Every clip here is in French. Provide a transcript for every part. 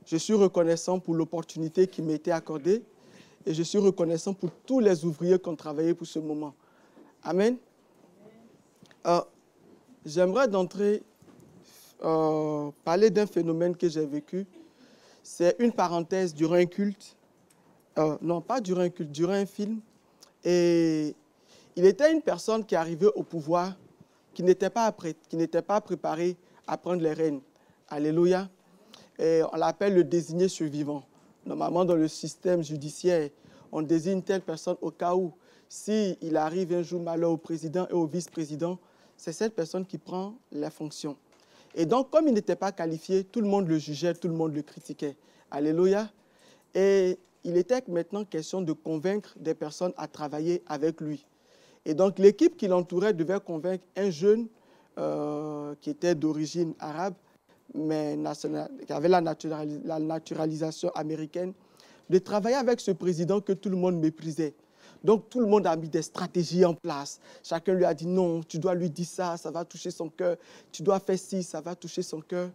Je suis reconnaissant pour l'opportunité qui m'a été accordée et je suis reconnaissant pour tous les ouvriers qui ont travaillé pour ce moment. Amen. J'aimerais d'entrée parler d'un phénomène que j'ai vécu. C'est une parenthèse durant un culte. Non, pas durant un culte, durant un film. Et il était une personne qui arrivait au pouvoir, qui n'était pas préparée à prendre les rênes. Alléluia. Et on l'appelle le désigné survivant. Normalement, dans le système judiciaire, on désigne telle personne au cas où, s'il arrive un jour malheur au président et au vice-président, c'est cette personne qui prend la fonction. Et donc, comme il n'était pas qualifié, tout le monde le jugeait, tout le monde le critiquait. Alléluia. Et il était maintenant question de convaincre des personnes à travailler avec lui. Et donc, l'équipe qui l'entourait devait convaincre un jeune qui était d'origine arabe, mais qui avait la naturalisation américaine, de travailler avec ce président que tout le monde méprisait. Donc, tout le monde a mis des stratégies en place. Chacun lui a dit non, tu dois lui dire ça, ça va toucher son cœur. Tu dois faire ci, ça va toucher son cœur.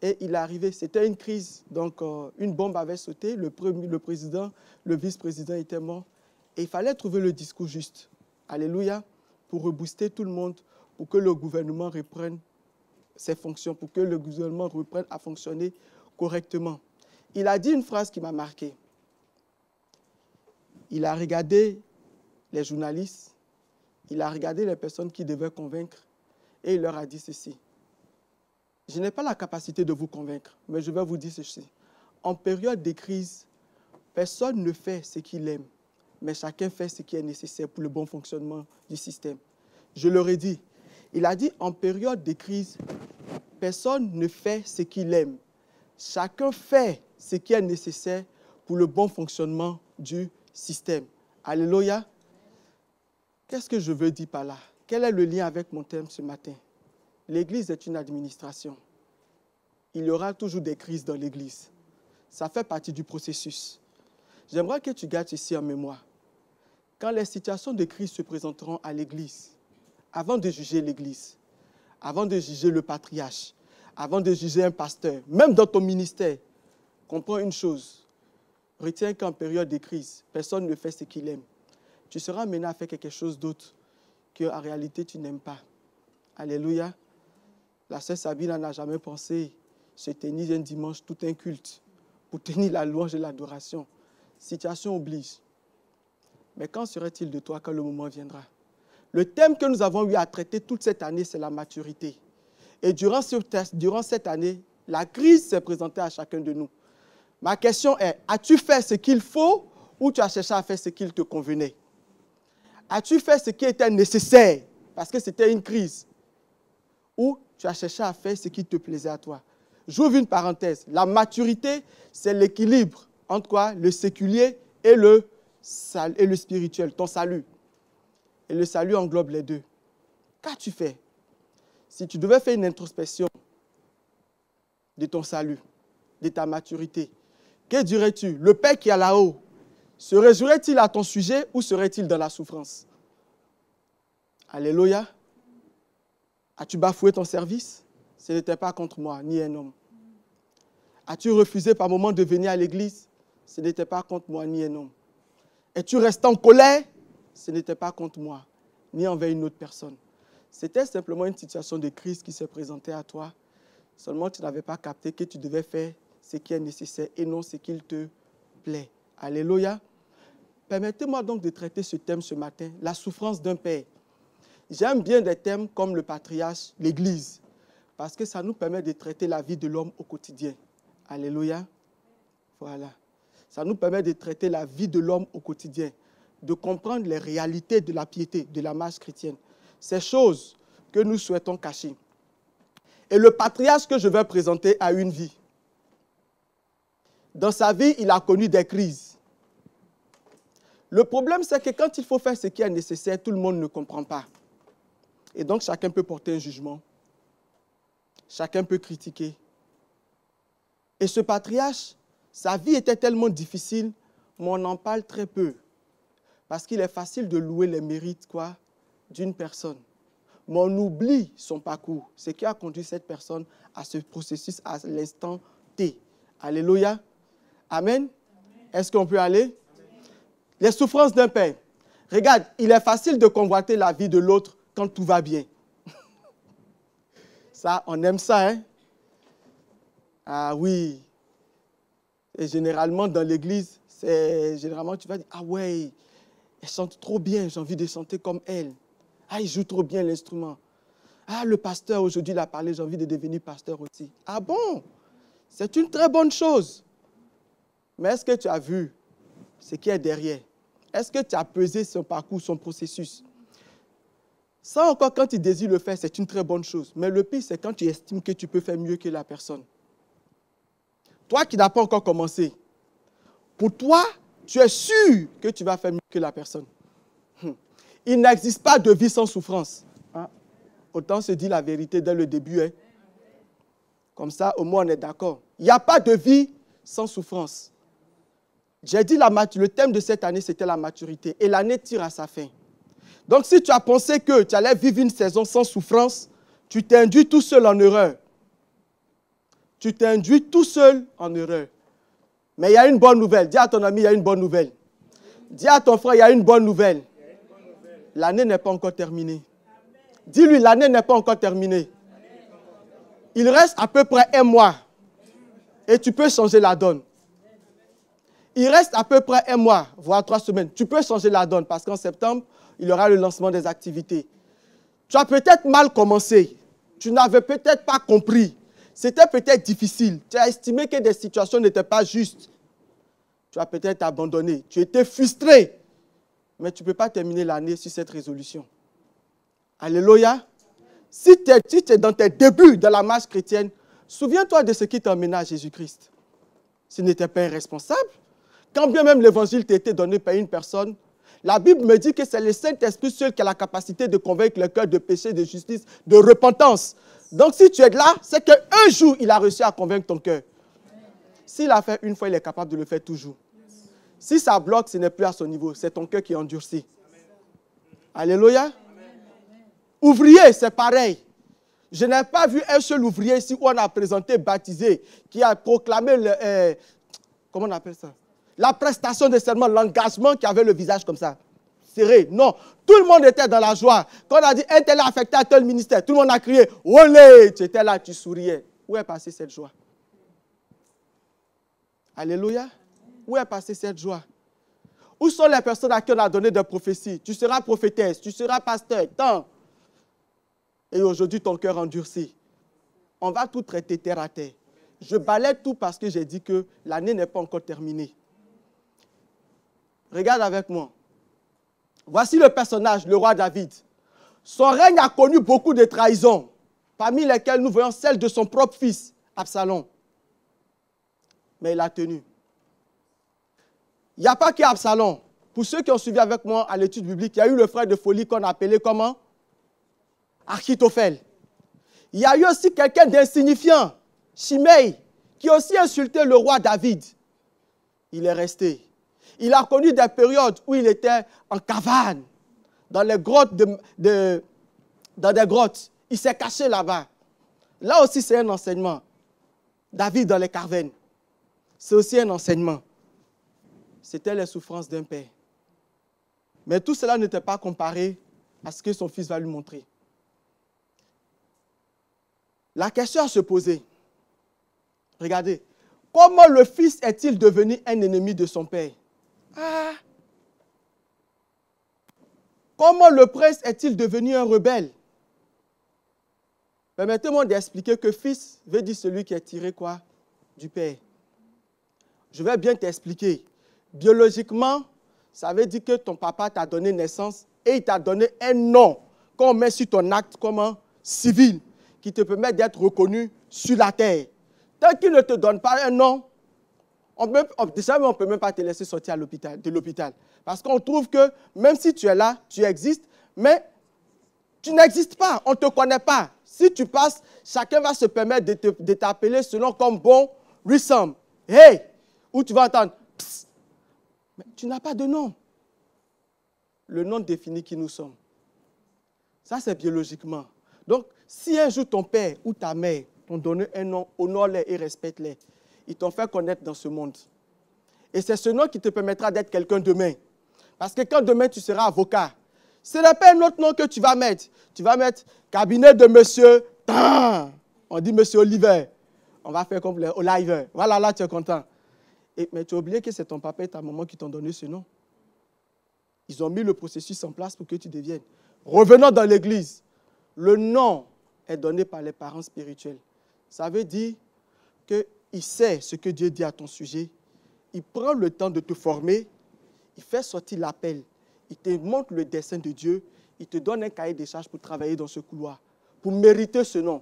Et il est arrivé, c'était une crise. Donc, une bombe avait sauté, le président, le vice-président était mort. Et il fallait trouver le discours juste. Alléluia, pour rebooster tout le monde, pour que le gouvernement reprenne ses fonctions, pour que le gouvernement reprenne à fonctionner correctement. Il a dit une phrase qui m'a marqué. Il a regardé les journalistes, il a regardé les personnes qui devaient convaincre et il leur a dit ceci. Je n'ai pas la capacité de vous convaincre, mais je vais vous dire ceci. En période de crise, personne ne fait ce qu'il aime, mais chacun fait ce qui est nécessaire pour le bon fonctionnement du système. Je leur ai dit, il a dit en période de crise, personne ne fait ce qu'il aime. Chacun fait ce qui est nécessaire pour le bon fonctionnement du système. Alléluia. Qu'est-ce que je veux dire par là? Quel est le lien avec mon thème ce matin? L'Église est une administration. Il y aura toujours des crises dans l'Église. Ça fait partie du processus. J'aimerais que tu gardes ceci en mémoire. Quand les situations de crise se présenteront à l'Église, avant de juger l'Église, avant de juger le patriarche, avant de juger un pasteur, même dans ton ministère, comprends une chose. Retiens qu'en période de crise, personne ne fait ce qu'il aime. Tu seras amené à faire quelque chose d'autre qu'en réalité tu n'aimes pas. Alléluia. La sœur Sabine n'a jamais pensé se tenir un dimanche tout un culte pour tenir la louange et l'adoration. Situation oblige. Mais qu'en serait-il de toi quand le moment viendra? Le thème que nous avons eu à traiter toute cette année, c'est la maturité. Et durant cette année, la crise s'est présentée à chacun de nous. Ma question est, as-tu fait ce qu'il faut ou tu as cherché à faire ce qu'il te convenait? As-tu fait ce qui était nécessaire parce que c'était une crise? Ou tu as cherché à faire ce qui te plaisait à toi? J'ouvre une parenthèse. La maturité, c'est l'équilibre entre quoi? Le séculier et le spirituel, ton salut. Et le salut englobe les deux. Qu'as-tu fait? Si tu devais faire une introspection de ton salut, de ta maturité, que dirais-tu? Le Père qui est là-haut, se réjouirait-il à ton sujet ou serait-il dans la souffrance? Alléluia. As-tu bafoué ton service? Ce n'était pas contre moi, ni un homme. As-tu refusé par moment de venir à l'église? Ce n'était pas contre moi, ni un homme. Es-tu resté en colère? Ce n'était pas contre moi, ni envers une autre personne. C'était simplement une situation de crise qui se présentait à toi. Seulement, tu n'avais pas capté que tu devais faire ce qui est nécessaire et non ce qu'il te plaît. Alléluia. Permettez-moi donc de traiter ce thème ce matin, la souffrance d'un père. J'aime bien des thèmes comme le patriarche, l'Église, parce que ça nous permet de traiter la vie de l'homme au quotidien. Alléluia. Voilà. Ça nous permet de traiter la vie de l'homme au quotidien, de comprendre les réalités de la piété, de la marche chrétienne. Ces choses que nous souhaitons cacher. Et le patriarche que je vais présenter a une vie. Dans sa vie, il a connu des crises. Le problème, c'est que quand il faut faire ce qui est nécessaire, tout le monde ne comprend pas. Et donc, chacun peut porter un jugement. Chacun peut critiquer. Et ce patriarche, sa vie était tellement difficile, mais on en parle très peu. Parce qu'il est facile de louer les mérites d'une personne. Mais on oublie son parcours, ce qui a conduit cette personne à ce processus à l'instant T. Alléluia. Amen. Est-ce qu'on peut aller? Les souffrances d'un père. Regarde, il est facile de convoiter la vie de l'autre quand tout va bien. Ça, on aime ça, hein? Ah oui. Et généralement, dans l'église, généralement, tu vas dire, ah ouais, elle chante trop bien, j'ai envie de chanter comme elle. Ah, il joue trop bien l'instrument. Ah, le pasteur, aujourd'hui, il a parlé, j'ai envie de devenir pasteur aussi. Ah bon? C'est une très bonne chose. Mais est-ce que tu as vu ce qui est derrière? Est-ce que tu as pesé son parcours, son processus? Ça encore, quand tu désires le faire, c'est une très bonne chose. Mais le pire, c'est quand tu estimes que tu peux faire mieux que la personne. Toi qui n'as pas encore commencé, pour toi, tu es sûr que tu vas faire mieux que la personne. Il n'existe pas de vie sans souffrance. Hein? Autant se dire la vérité dès le début. Hein? Comme ça, au moins, on est d'accord. Il n'y a pas de vie sans souffrance. J'ai dit le thème de cette année, c'était la maturité. Et l'année tire à sa fin. Donc, si tu as pensé que tu allais vivre une saison sans souffrance, tu t'induis tout seul en erreur. Tu t'induis tout seul en erreur. Mais il y a une bonne nouvelle. Dis à ton ami, il y a une bonne nouvelle. Dis à ton frère, il y a une bonne nouvelle. L'année n'est pas encore terminée. Dis-lui, l'année n'est pas encore terminée. Il reste à peu près 1 mois. Et tu peux changer la donne. Il reste à peu près 1 mois, voire 3 semaines. Tu peux changer la donne parce qu'en septembre, il y aura le lancement des activités. Tu as peut-être mal commencé. Tu n'avais peut-être pas compris. C'était peut-être difficile. Tu as estimé que des situations n'étaient pas justes. Tu as peut-être abandonné. Tu étais frustré. Mais tu ne peux pas terminer l'année sur cette résolution. Alléluia. Si tu es dans tes débuts de la marche chrétienne, souviens-toi de ce qui t'a emmené à Jésus-Christ. Ce n'était pas irresponsable. Quand bien même l'évangile t'a été donné par une personne, la Bible me dit que c'est le Saint-Esprit seul qui a la capacité de convaincre le cœur de péché, de justice, de repentance. Donc si tu es là, c'est qu'un jour, il a réussi à convaincre ton cœur. S'il a fait une fois, il est capable de le faire toujours. Si ça bloque, ce n'est plus à son niveau. C'est ton cœur qui est endurci. Alléluia. Ouvrier, c'est pareil. Je n'ai pas vu un seul ouvrier ici où on a présenté, baptisé, qui a proclamé comment on appelle ça? La prestation de serment, l'engagement qui avait le visage comme ça, serré. Non, tout le monde était dans la joie. Quand on a dit, un tel est affecté à tel ministère, tout le monde a crié, olé, tu étais là, tu souriais. Où est passée cette joie? Alléluia. Où est passée cette joie? Où sont les personnes à qui on a donné des prophéties? Tu seras prophétesse, tu seras pasteur, tant. Et aujourd'hui, ton cœur endurci. On va tout traiter terre à terre. Je balaie tout parce que j'ai dit que l'année n'est pas encore terminée. Regarde avec moi. Voici le personnage, le roi David. Son règne a connu beaucoup de trahisons, parmi lesquelles nous voyons celle de son propre fils, Absalom. Mais il a tenu. Il n'y a pas qu'Absalom. Pour ceux qui ont suivi avec moi à l'étude biblique, il y a eu le frère de folie qu'on appelait comment? Achitophel. Il y a eu aussi quelqu'un d'insignifiant, Shimei, qui a aussi insulté le roi David. Il est resté. Il a connu des périodes où il était en caverne, dans les grottes dans des grottes. Il s'est caché là-bas. Là aussi, c'est un enseignement. David dans les cavernes. C'est aussi un enseignement. C'était les souffrances d'un père. Mais tout cela n'était pas comparé à ce que son fils va lui montrer. La question à se poser, regardez, comment le fils est-il devenu un ennemi de son père? Ah! Comment le prince est-il devenu un rebelle? Permettez-moi d'expliquer que fils veut dire celui qui est tiré quoi? Du père. Je vais bien t'expliquer. Biologiquement, ça veut dire que ton papa t'a donné naissance et il t'a donné un nom qu'on met sur ton acte comme civil qui te permet d'être reconnu sur la terre. Tant qu'il ne te donne pas un nom, on ne peut même pas te laisser sortir de l'hôpital. Parce qu'on trouve que même si tu es là, tu existes, mais tu n'existes pas, on ne te connaît pas. Si tu passes, chacun va se permettre de t'appeler selon comme bon lui semble. Hey! Ou tu vas entendre, psst. Mais tu n'as pas de nom. Le nom définit qui nous sommes. Ça, c'est biologiquement. Donc, si un jour ton père ou ta mère t'ont donné un nom, honore-les et respecte-les. Ils t'ont fait connaître dans ce monde. Et c'est ce nom qui te permettra d'être quelqu'un demain. Parce que quand demain tu seras avocat, ce n'est pas un autre nom que tu vas mettre. Tu vas mettre cabinet de monsieur, on dit monsieur Oliver. On va faire comme Oliver. Voilà, là tu es content. Mais tu as oublié que c'est ton papa et ta maman qui t'ont donné ce nom. Ils ont mis le processus en place pour que tu deviennes. Revenons dans l'église. Le nom est donné par les parents spirituels. Ça veut dire qu'il sait ce que Dieu dit à ton sujet. Il prend le temps de te former. Il fait sortir l'appel. Il te montre le dessein de Dieu. Il te donne un cahier des charges pour travailler dans ce couloir. Pour mériter ce nom.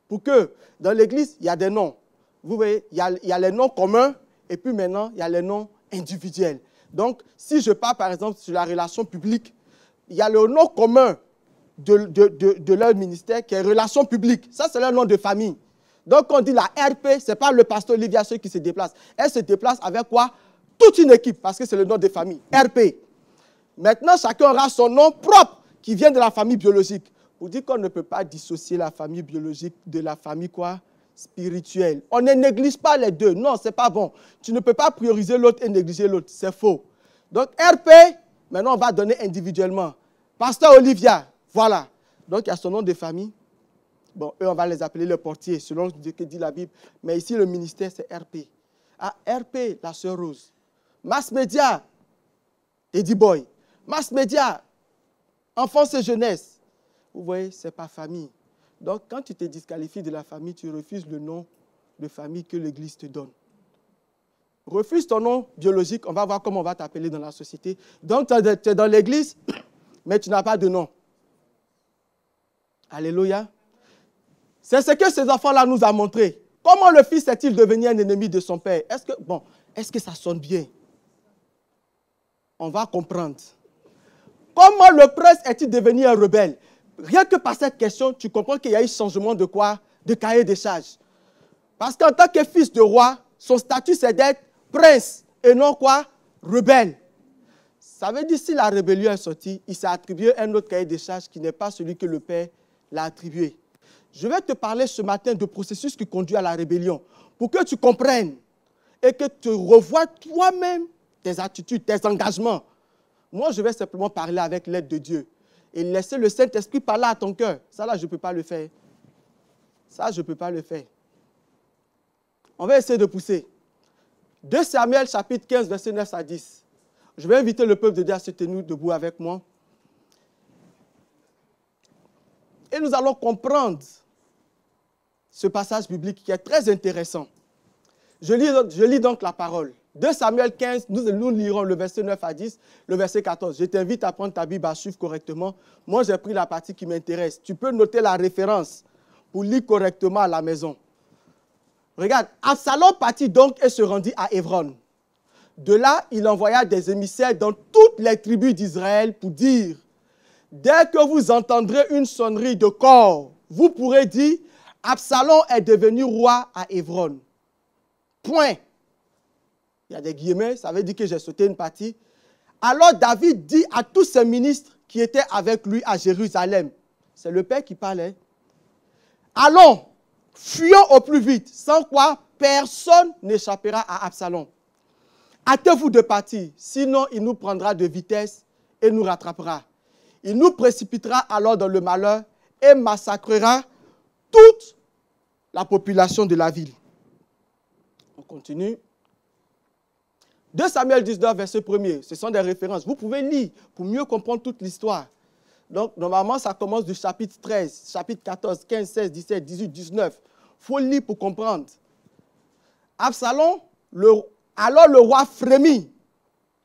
Pour que dans l'église, il y a des noms. Vous voyez, il y a les noms communs. Et puis maintenant, il y a les noms individuels. Donc, si je parle par exemple sur la relation publique, il y a le nom commun de leur ministère qui est relation publique. Ça, c'est leur nom de famille. Donc, quand on dit la RP, ce n'est pas le pasteur Olivia Seul qui se déplace. Elle se déplace avec quoi? Toute une équipe, parce que c'est le nom de famille. RP. Maintenant, chacun aura son nom propre qui vient de la famille biologique. Pour dire qu'on ne peut pas dissocier la famille biologique de la famille quoi? Spirituelle. On ne néglige pas les deux. Non, ce n'est pas bon. Tu ne peux pas prioriser l'autre et négliger l'autre. C'est faux. Donc, RP, maintenant, on va donner individuellement. Pasteur Olivia, voilà. Donc, il y a son nom de famille. Bon, eux, on va les appeler le portier, selon ce que dit la Bible. Mais ici, le ministère, c'est RP. Ah, RP, la sœur Rose. Mass Media, Eddie Boy. Mass Media, enfance et jeunesse. Vous voyez, ce n'est pas famille. Donc, quand tu te disqualifies de la famille, tu refuses le nom de famille que l'Église te donne. Refuse ton nom biologique, on va voir comment on va t'appeler dans la société. Donc, tu es dans l'Église, mais tu n'as pas de nom. Alléluia. C'est ce que ces enfants-là nous ont montré. Comment le fils est-il devenu un ennemi de son père? Est-ce que ça sonne bien? On va comprendre. Comment le prince est-il devenu un rebelle? Rien que par cette question, tu comprends qu'il y a eu changement de quoi? De cahier des charges. Parce qu'en tant que fils de roi, son statut c'est d'être prince et non quoi? Rebelle. Ça veut dire si la rébellion est sortie, il s'est attribué un autre cahier des charges qui n'est pas celui que le père l'a attribué. Je vais te parler ce matin de processus qui conduit à la rébellion pour que tu comprennes et que tu revoies toi-même tes attitudes, tes engagements. Moi, je vais simplement parler avec l'aide de Dieu et laisser le Saint-Esprit parler à ton cœur. Ça, là, je ne peux pas le faire. Ça, je ne peux pas le faire. On va essayer de pousser. 2 Samuel, chapitre 15, versets 9 à 10. Je vais inviter le peuple de Dieu à se tenir debout avec moi. Et nous allons comprendre ce passage biblique qui est très intéressant. Je lis donc la parole. 2 Samuel 15, nous lirons le verset 9 à 10, le verset 14. Je t'invite à prendre ta Bible à suivre correctement. Moi, j'ai pris la partie qui m'intéresse. Tu peux noter la référence pour lire correctement à la maison. Regarde, Absalom partit donc et se rendit à Hébron. De là, il envoya des émissaires dans toutes les tribus d'Israël pour dire: dès que vous entendrez une sonnerie de cor, vous pourrez dire: Absalom est devenu roi à Hébron. Point. Il y a des guillemets, ça veut dire que j'ai sauté une partie. Alors David dit à tous ses ministres qui étaient avec lui à Jérusalem, c'est le Père qui parlait: allons, fuyons au plus vite, sans quoi personne n'échappera à Absalom. Hâtez-vous de partir, sinon il nous prendra de vitesse et nous rattrapera. Il nous précipitera alors dans le malheur et massacrera toute la population de la ville. On continue. 2 Samuel 19, verset 1er, ce sont des références. Vous pouvez lire pour mieux comprendre toute l'histoire. Donc, normalement, ça commence du chapitre 13, chapitre 14, 15, 16, 17, 18, 19. Il faut lire pour comprendre. Absalom, alors le roi frémit.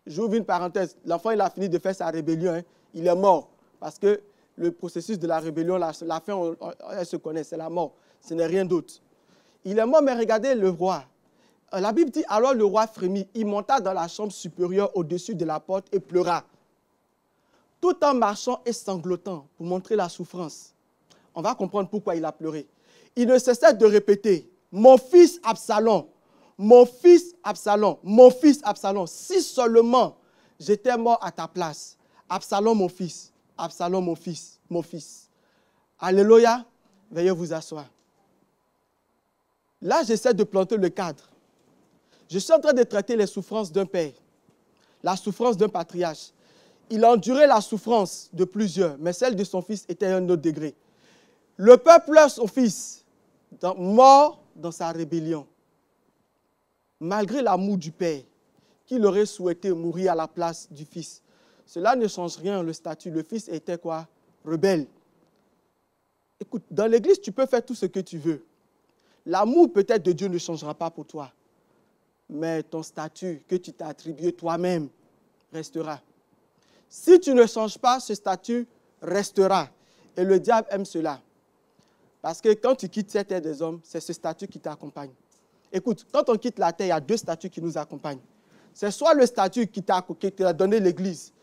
J'ouvre une parenthèse. L'enfant, il a fini de faire sa rébellion. Hein. Il est mort. Parce que le processus de la rébellion, la fin, elle se connaît, c'est la mort. Ce n'est rien d'autre. Il est mort, mais regardez le roi. La Bible dit, alors le roi frémit. Il monta dans la chambre supérieure au-dessus de la porte et pleura. Tout en marchant et sanglotant pour montrer la souffrance. On va comprendre pourquoi il a pleuré. Il ne cessait de répéter: mon fils Absalom, mon fils Absalom, mon fils Absalom, si seulement j'étais mort à ta place. Absalom mon fils, Absalom mon fils, mon fils. Alléluia. Veuillez vous asseoir. Là, j'essaie de planter le cadre Je suis en train de traiter les souffrances d'un père, la souffrance d'un patriarche. Il a enduré la souffrance de plusieurs, mais celle de son fils était à un autre degré. Le peuple pleure son fils, mort dans sa rébellion. Malgré l'amour du père, qu'il aurait souhaité mourir à la place du fils. Cela ne change rien, le statut. Le fils était quoi? Rebelle. Écoute, dans l'église, tu peux faire tout ce que tu veux. L'amour peut-être de Dieu ne changera pas pour toi. Mais ton statut que tu t'as attribué toi-même restera. Si tu ne changes pas, ce statut restera. Et le diable aime cela. Parce que quand tu quittes cette terre des hommes, c'est ce statut qui t'accompagne. Écoute, quand on quitte la terre, il y a deux statuts qui nous accompagnent. C'est soit le statut qui t'a donné l'église,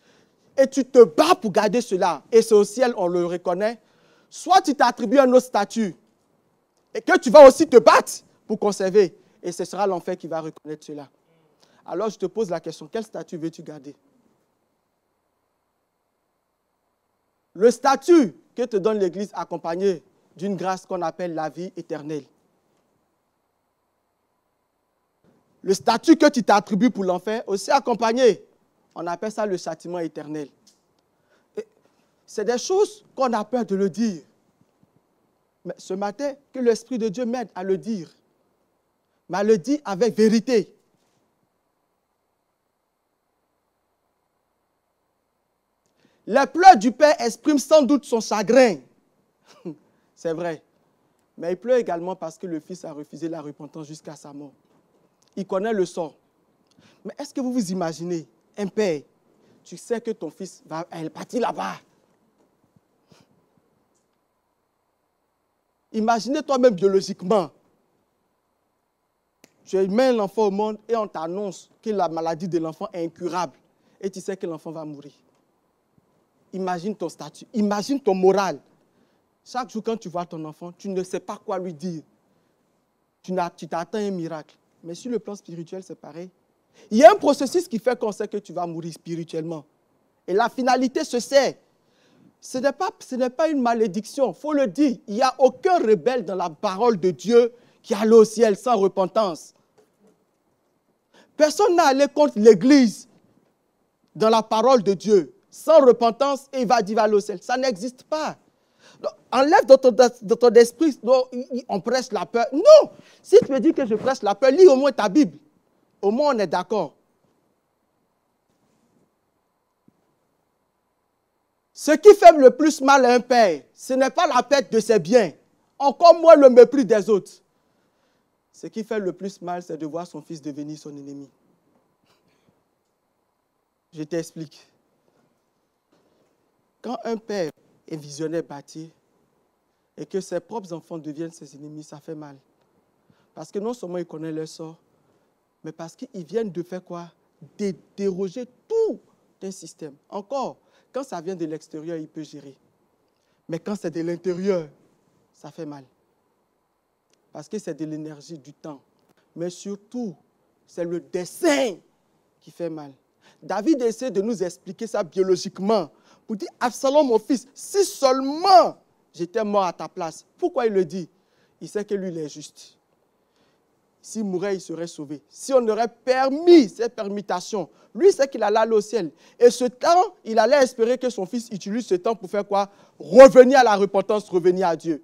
et tu te bats pour garder cela, et c'est au ciel, on le reconnaît. Soit tu t'attribues un autre statut, et que tu vas aussi te battre pour conserver, et ce sera l'enfer qui va reconnaître cela. Alors je te pose la question, quel statut veux-tu garder? Le statut que te donne l'église accompagné d'une grâce qu'on appelle la vie éternelle. Le statut que tu t'attribues pour l'enfer, aussi accompagné, on appelle ça le châtiment éternel. C'est des choses qu'on a peur de le dire. Mais ce matin, que l'Esprit de Dieu m'aide à le dire. Mais à le dire avec vérité. Les pleurs du Père expriment sans doute son chagrin. C'est vrai. Mais il pleure également parce que le Fils a refusé la repentance jusqu'à sa mort. Il connaît le sort. Mais est-ce que vous vous imaginez, un père, tu sais que ton fils va partir là-bas. Imaginez toi-même biologiquement. Tu mets l'enfant au monde et on t'annonce que la maladie de l'enfant est incurable. Et tu sais que l'enfant va mourir. Imagine ton statut, imagine ton moral. Chaque jour quand tu vois ton enfant, tu ne sais pas quoi lui dire. Tu t'attends un miracle. Mais sur le plan spirituel, c'est pareil. Il y a un processus qui fait qu'on sait que tu vas mourir spirituellement. Et la finalité se sait. Ce n'est pas une malédiction, il faut le dire. Il n'y a aucun rebelle dans la parole de Dieu qui allait au ciel sans repentance. Personne n'a allé contre l'Église dans la parole de Dieu sans repentance et il va aller au ciel. Ça n'existe pas. Donc, enlève de ton esprit, on prêche la peur. Non! Si tu me dis que je prêche la peur, lis au moins ta Bible. Au moins, on est d'accord. Ce qui fait le plus mal à un père, ce n'est pas la perte de ses biens, encore moins le mépris des autres. Ce qui fait le plus mal, c'est de voir son fils devenir son ennemi. Je t'explique. Quand un père est visionnaire bâti et que ses propres enfants deviennent ses ennemis, ça fait mal. Parce que non seulement il connaît leur sort, mais parce qu'ils viennent de faire quoi? Déroger tout un système. Encore, quand ça vient de l'extérieur, il peut gérer. Mais quand c'est de l'intérieur, ça fait mal. Parce que c'est de l'énergie, du temps. Mais surtout, c'est le dessein qui fait mal. David essaie de nous expliquer ça biologiquement. Pour dire, Absalom, mon fils, si seulement j'étais mort à ta place. Pourquoi il le dit? Il sait que lui, il est juste. S'il mourait, il serait sauvé. Si on aurait permis cette permutation, lui, c'est qu'il allait aller au ciel. Et ce temps, il allait espérer que son fils utilise ce temps pour faire quoi? Revenir à la repentance, revenir à Dieu.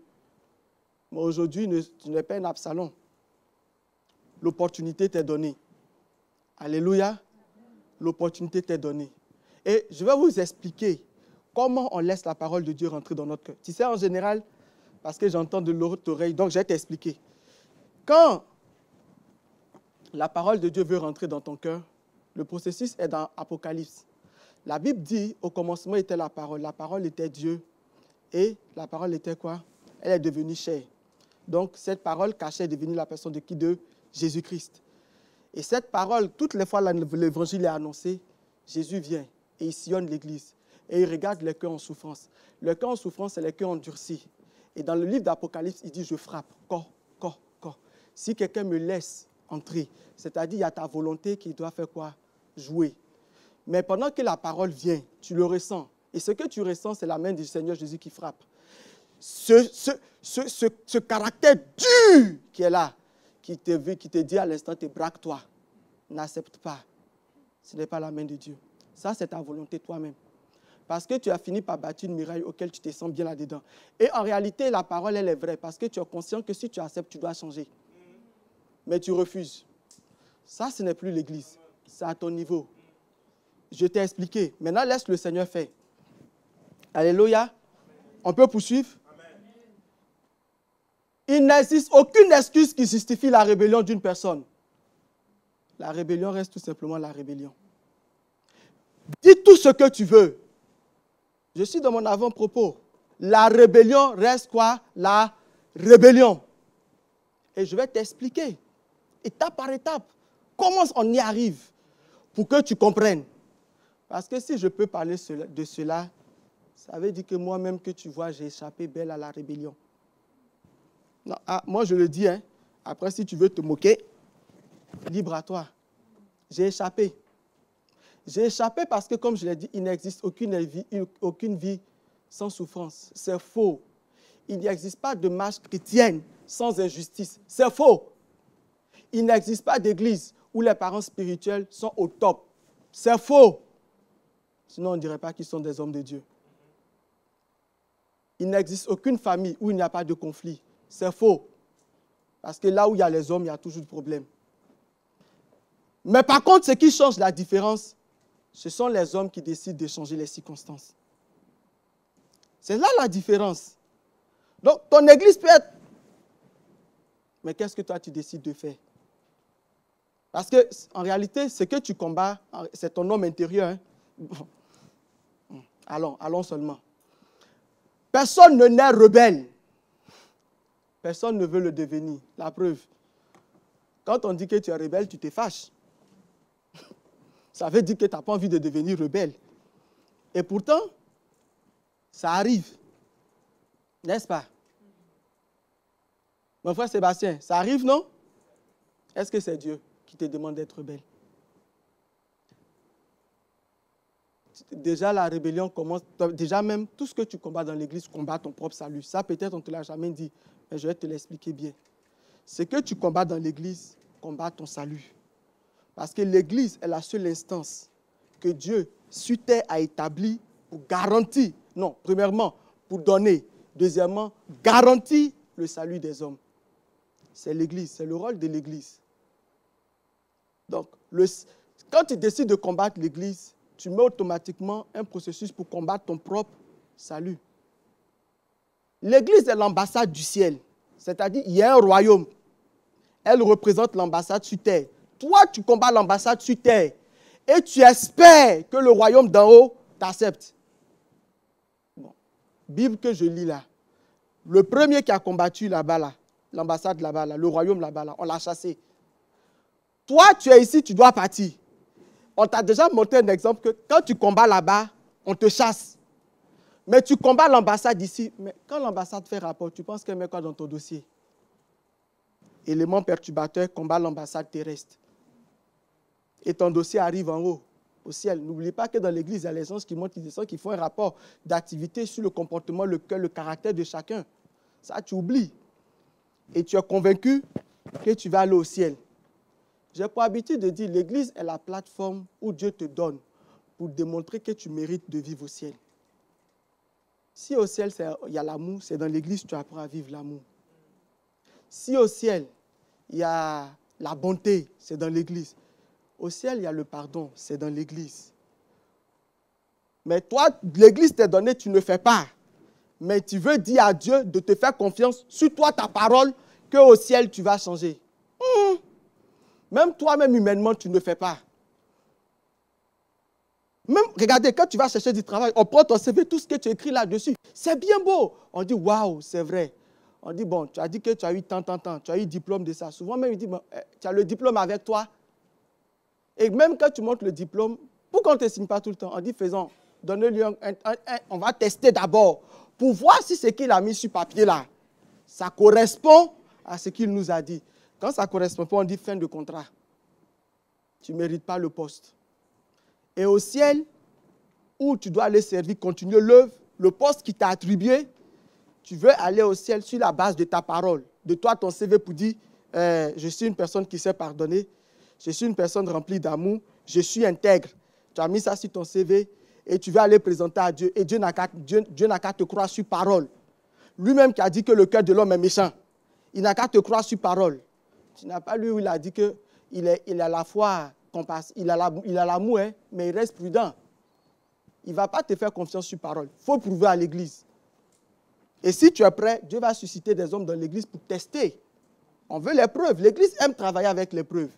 Mais aujourd'hui, tu n'es pas un Absalom. L'opportunité t'est donnée. Alléluia. L'opportunité t'est donnée. Et je vais vous expliquer comment on laisse la parole de Dieu rentrer dans notre cœur. Tu sais, en général, parce que j'entends de l'autre oreille, donc je vais t'expliquer. Quand la parole de Dieu veut rentrer dans ton cœur, le processus est dans Apocalypse. La Bible dit, au commencement était la parole était Dieu, et la parole était quoi? Elle est devenue chair. Donc, cette parole cachée est devenue la personne de qui? De Jésus-Christ. Et cette parole, toutes les fois l'évangile est annoncé, Jésus vient et il sillonne l'église. Et il regarde les cœurs en souffrance. Le cœur en souffrance, c'est les cœurs endurcis. Et dans le livre d'Apocalypse, il dit, je frappe. Si quelqu'un me laisse entrer, c'est-à-dire il y a ta volonté qui doit faire quoi? Jouer. Mais pendant que la parole vient, tu le ressens. Et ce que tu ressens, c'est la main du Seigneur Jésus qui frappe. Ce caractère dur qui est là, qui te dit à l'instant, braque-toi. n'accepte pas. Ce n'est pas la main de Dieu. Ça, c'est ta volonté toi-même. Parce que tu as fini par bâtir une muraille auquel tu te sens bien là-dedans. Et en réalité, la parole, elle est vraie. Parce que tu es conscient que si tu acceptes, tu dois changer. Mais tu refuses. Ça, ce n'est plus l'Église. C'est à ton niveau. Je t'ai expliqué. Maintenant, laisse le Seigneur faire. Alléluia. On peut poursuivre? Il n'existe aucune excuse qui justifie la rébellion d'une personne. La rébellion reste tout simplement la rébellion. Dis tout ce que tu veux. Je suis dans mon avant-propos. La rébellion reste quoi? La rébellion. Et je vais t'expliquer, étape par étape, comment on y arrive pour que tu comprennes. Parce que si je peux parler de cela, ça veut dire que moi-même que tu vois, j'ai échappé belle à la rébellion. Non, moi, je le dis. Hein. Après, si tu veux te moquer, libre à toi. J'ai échappé. J'ai échappé parce que, comme je l'ai dit, il n'existe aucune vie sans souffrance. C'est faux. Il n'existe pas de marche chrétienne sans injustice. C'est faux. Il n'existe pas d'église où les parents spirituels sont au top. C'est faux. Sinon, on ne dirait pas qu'ils sont des hommes de Dieu. Il n'existe aucune famille où il n'y a pas de conflit. C'est faux. Parce que là où il y a les hommes, il y a toujours de problèmes. Mais par contre, ce qui change la différence, ce sont les hommes qui décident de changer les circonstances. C'est là la différence. Donc, ton église peut être... Mais qu'est-ce que toi, tu décides de faire? Parce qu'en réalité, ce que tu combats, c'est ton homme intérieur. Hein? Bon. Allons seulement. Personne ne naît rebelle. Personne ne veut le devenir. La preuve. Quand on dit que tu es rebelle, tu te fâches. Ça veut dire que tu n'as pas envie de devenir rebelle. Et pourtant, ça arrive. N'est-ce pas? Mon frère Sébastien, ça arrive, non? Est-ce que c'est Dieu qui te demande d'être rebelle? Déjà, la rébellion commence. Déjà, même tout ce que tu combats dans l'église, combat ton propre salut. Ça, peut-être, on ne te l'a jamais dit, mais je vais te l'expliquer bien. Ce que tu combats dans l'église, combat ton salut. Parce que l'église est la seule instance que Dieu, sur terre, a établie pour garantir. Non, premièrement, pour donner. Deuxièmement, garantir le salut des hommes. C'est l'église, c'est le rôle de l'église. Donc, quand tu décides de combattre l'église, tu mets automatiquement un processus pour combattre ton propre salut. L'église est l'ambassade du ciel. C'est-à-dire, il y a un royaume. Elle représente l'ambassade sur terre. Toi, tu combats l'ambassade sur terre. Et tu espères que le royaume d'en haut t'accepte. Bon. Bible que je lis là. Le premier qui a combattu là-bas, là, l'ambassade là-bas, là, le royaume là-bas, là, on l'a chassé. Toi, tu es ici, tu dois partir. On t'a déjà montré un exemple que quand tu combats là-bas, on te chasse. Mais tu combats l'ambassade ici. Mais quand l'ambassade fait rapport, tu penses qu'elle met quoi dans ton dossier? Élément perturbateur, combat l'ambassade terrestre. Et ton dossier arrive en haut, au ciel. N'oublie pas que dans l'église, il y a les anges qui montent, qui font un rapport d'activité sur le comportement, le cœur, le caractère de chacun. Ça, tu oublies. Et tu es convaincu que tu vas aller au ciel. J'ai pour habitude de dire, l'église est la plateforme où Dieu te donne pour démontrer que tu mérites de vivre au ciel. Si au ciel, il y a l'amour, c'est dans l'église que tu apprends à vivre l'amour. Si au ciel, il y a la bonté, c'est dans l'église. Au ciel, il y a le pardon, c'est dans l'église. Mais toi, l'église t'a donné, tu ne fais pas. Mais tu veux dire à Dieu de te faire confiance sur toi, ta parole, qu'au ciel, tu vas changer. Même toi-même, humainement, tu ne fais pas. Même, regardez, quand tu vas chercher du travail, on prend ton CV, tout ce que tu écris là-dessus. C'est bien beau. On dit, waouh, c'est vrai. On dit, bon, tu as dit que tu as eu tant, tu as eu diplôme de ça. Souvent, même, il dit, bon, tu as le diplôme avec toi. Et même quand tu montres le diplôme, pourquoi on ne te signe pas tout le temps? On dit, faisons, donne-lui on va tester d'abord pour voir si ce qu'il a mis sur papier là, ça correspond à ce qu'il nous a dit. Quand ça ne correspond pas, on dit fin de contrat. Tu ne mérites pas le poste. Et au ciel, où tu dois aller servir, continuer l'œuvre, le poste qui t'a attribué, tu veux aller au ciel sur la base de ta parole, de toi, ton CV pour dire, je suis une personne qui sait pardonner, je Je suis une personne remplie d'amour. Je suis intègre. Tu as mis ça sur ton CV et tu vas aller présenter à Dieu. Et Dieu n'a qu'à te croire sur parole. Lui-même qui a dit que le cœur de l'homme est méchant. Il n'a qu'à te croire sur parole. Tu n'as pas lu où il a dit qu'il a la foi, il a l'amour, hein, mais il reste prudent. Il ne va pas te faire confiance sur parole. Il faut prouver à l'église. Et si tu es prêt, Dieu va susciter des hommes dans l'église pour tester. On veut les preuves. L'église aime travailler avec les preuves.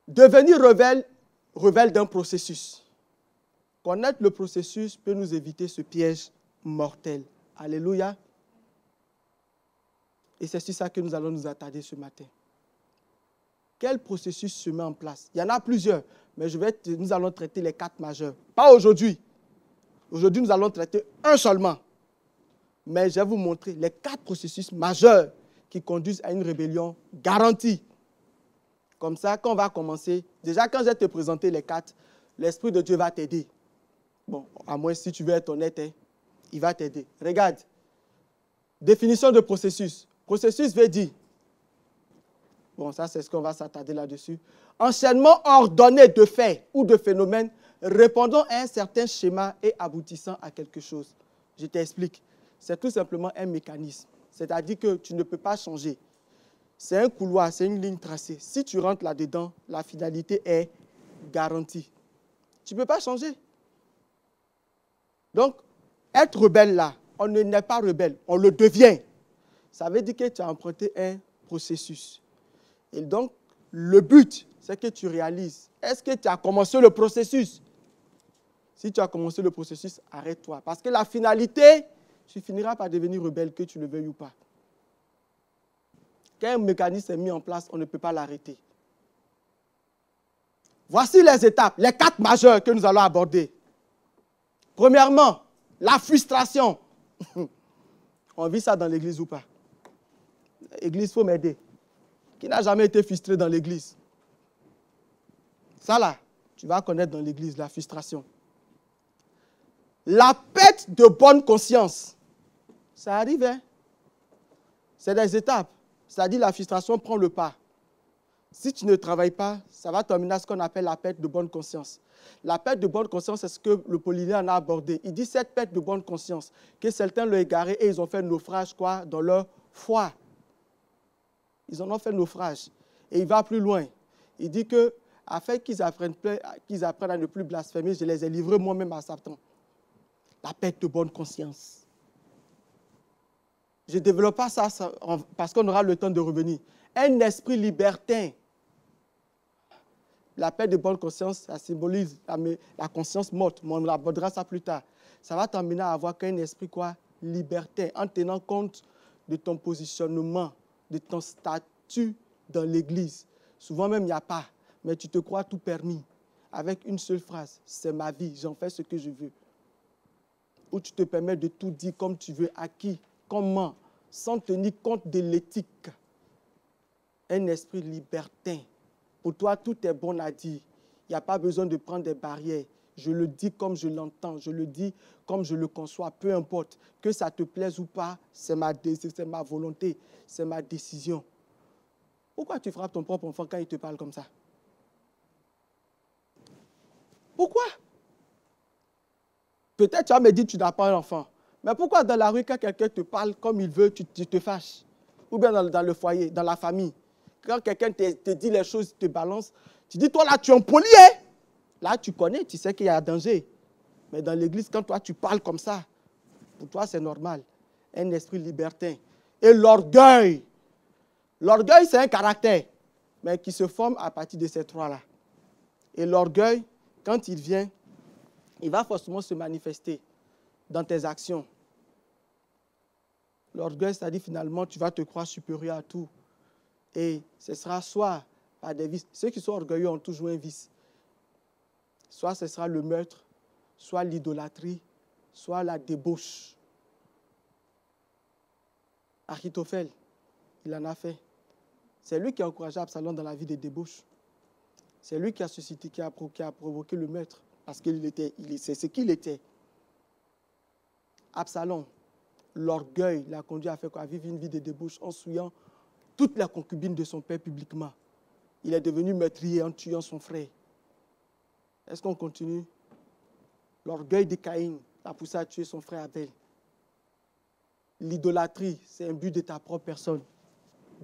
Devenir rebelle d'un processus. Connaître le processus peut nous éviter ce piège mortel. Alléluia. Et c'est sur ça que nous allons nous attarder ce matin. Quel processus se met en place? Il y en a plusieurs, mais nous allons traiter les 4 majeurs. Pas aujourd'hui. Aujourd'hui, nous allons traiter un seulement. Mais je vais vous montrer les 4 processus majeurs qui conduisent à une rébellion garantie. Comme ça, quand on va commencer, déjà quand je vais te présenter les 4, l'Esprit de Dieu va t'aider. Bon, à moins si tu veux être honnête, hein, il va t'aider. Regarde. Définition de processus. Processus veut dire, bon, ça c'est ce qu'on va s'attarder là-dessus. Enchaînement ordonné de faits ou de phénomènes répondant à un certain schéma et aboutissant à quelque chose. Je t'explique. C'est tout simplement un mécanisme. C'est-à-dire que tu ne peux pas changer. C'est un couloir, c'est une ligne tracée. Si tu rentres là-dedans, la finalité est garantie. Tu ne peux pas changer. Donc, être rebelle là, on ne n'est pas rebelle, on le devient. Ça veut dire que tu as emprunté un processus. Et donc, le but, c'est que tu réalises. Est-ce que tu as commencé le processus? Si tu as commencé le processus, arrête-toi. Parce que la finalité, tu finiras par devenir rebelle, que tu le veuilles ou pas. Quand un mécanisme est mis en place, on ne peut pas l'arrêter. Voici les étapes, les 4 majeures que nous allons aborder. Premièrement, la frustration. On vit ça dans l'église ou pas? L'église, il faut m'aider. Qui n'a jamais été frustré dans l'église? Ça là, tu vas connaître dans l'église la frustration. La perte de bonne conscience. Ça arrive, hein? C'est des étapes. C'est-à-dire la frustration prend le pas. Si tu ne travailles pas, ça va terminer à ce qu'on appelle la perte de bonne conscience. La perte de bonne conscience, c'est ce que le Polynéen en a abordé. Il dit cette perte de bonne conscience, que certains l'ont égaré et ils ont fait naufrage quoi, dans leur foi. Ils en ont fait naufrage. Et il va plus loin. Il dit que, afin qu'ils apprennent à ne plus blasphémer, je les ai livrés moi-même à Satan. La perte de bonne conscience. Je ne développe pas ça parce qu'on aura le temps de revenir. Un esprit libertin. La perte de bonne conscience, ça symbolise la conscience morte. Mais on abordera ça plus tard. Ça va t'amener à avoir qu'un esprit quoi? Libertin, en tenant compte de ton positionnement, de ton statut dans l'église. Souvent même, il n'y a pas. Mais tu te crois tout permis. Avec une seule phrase, c'est ma vie, j'en fais ce que je veux. Ou tu te permets de tout dire comme tu veux, à qui, comment, sans tenir compte de l'éthique. Un esprit libertin. Pour toi, tout est bon à dire. Il n'y a pas besoin de prendre des barrières. Je le dis comme je l'entends, je le dis comme je le conçois, peu importe. Que ça te plaise ou pas, c'est ma volonté, c'est ma décision. Pourquoi tu frappes ton propre enfant quand il te parle comme ça? Pourquoi? Peut-être tu vas me dire que tu n'as pas un enfant. Mais pourquoi dans la rue, quand quelqu'un te parle comme il veut, tu te fâches? Ou bien dans le foyer, dans la famille. Quand quelqu'un te dit les choses, te balance, tu dis, toi là, tu es impoli, hein? Là, tu connais, tu sais qu'il y a danger. Mais dans l'église, quand toi, tu parles comme ça, pour toi, c'est normal. Un esprit libertin. Et l'orgueil. L'orgueil, c'est un caractère, mais qui se forme à partir de ces 3-là. Et l'orgueil, quand il vient, il va forcément se manifester dans tes actions. L'orgueil, c'est-à-dire finalement, tu vas te croire supérieur à tout. Et ce sera soit par des vices. Ceux qui sont orgueilleux ont toujours un vice. Soit ce sera le meurtre, soit l'idolâtrie, soit la débauche. Achitophel, il en a fait. C'est lui qui a encouragé Absalom dans la vie des débauches. C'est lui qui a suscité, qui a provoqué le meurtre. Parce que c'est ce qu'il était. Absalom, l'orgueil l'a conduit à faire quoi? À vivre une vie de débauche en souillant toutes les concubines de son père publiquement. Il est devenu meurtrier en tuant son frère. Est-ce qu'on continue? L'orgueil de Caïn l'a poussé à tuer son frère Abel. L'idolâtrie, c'est un but de ta propre personne.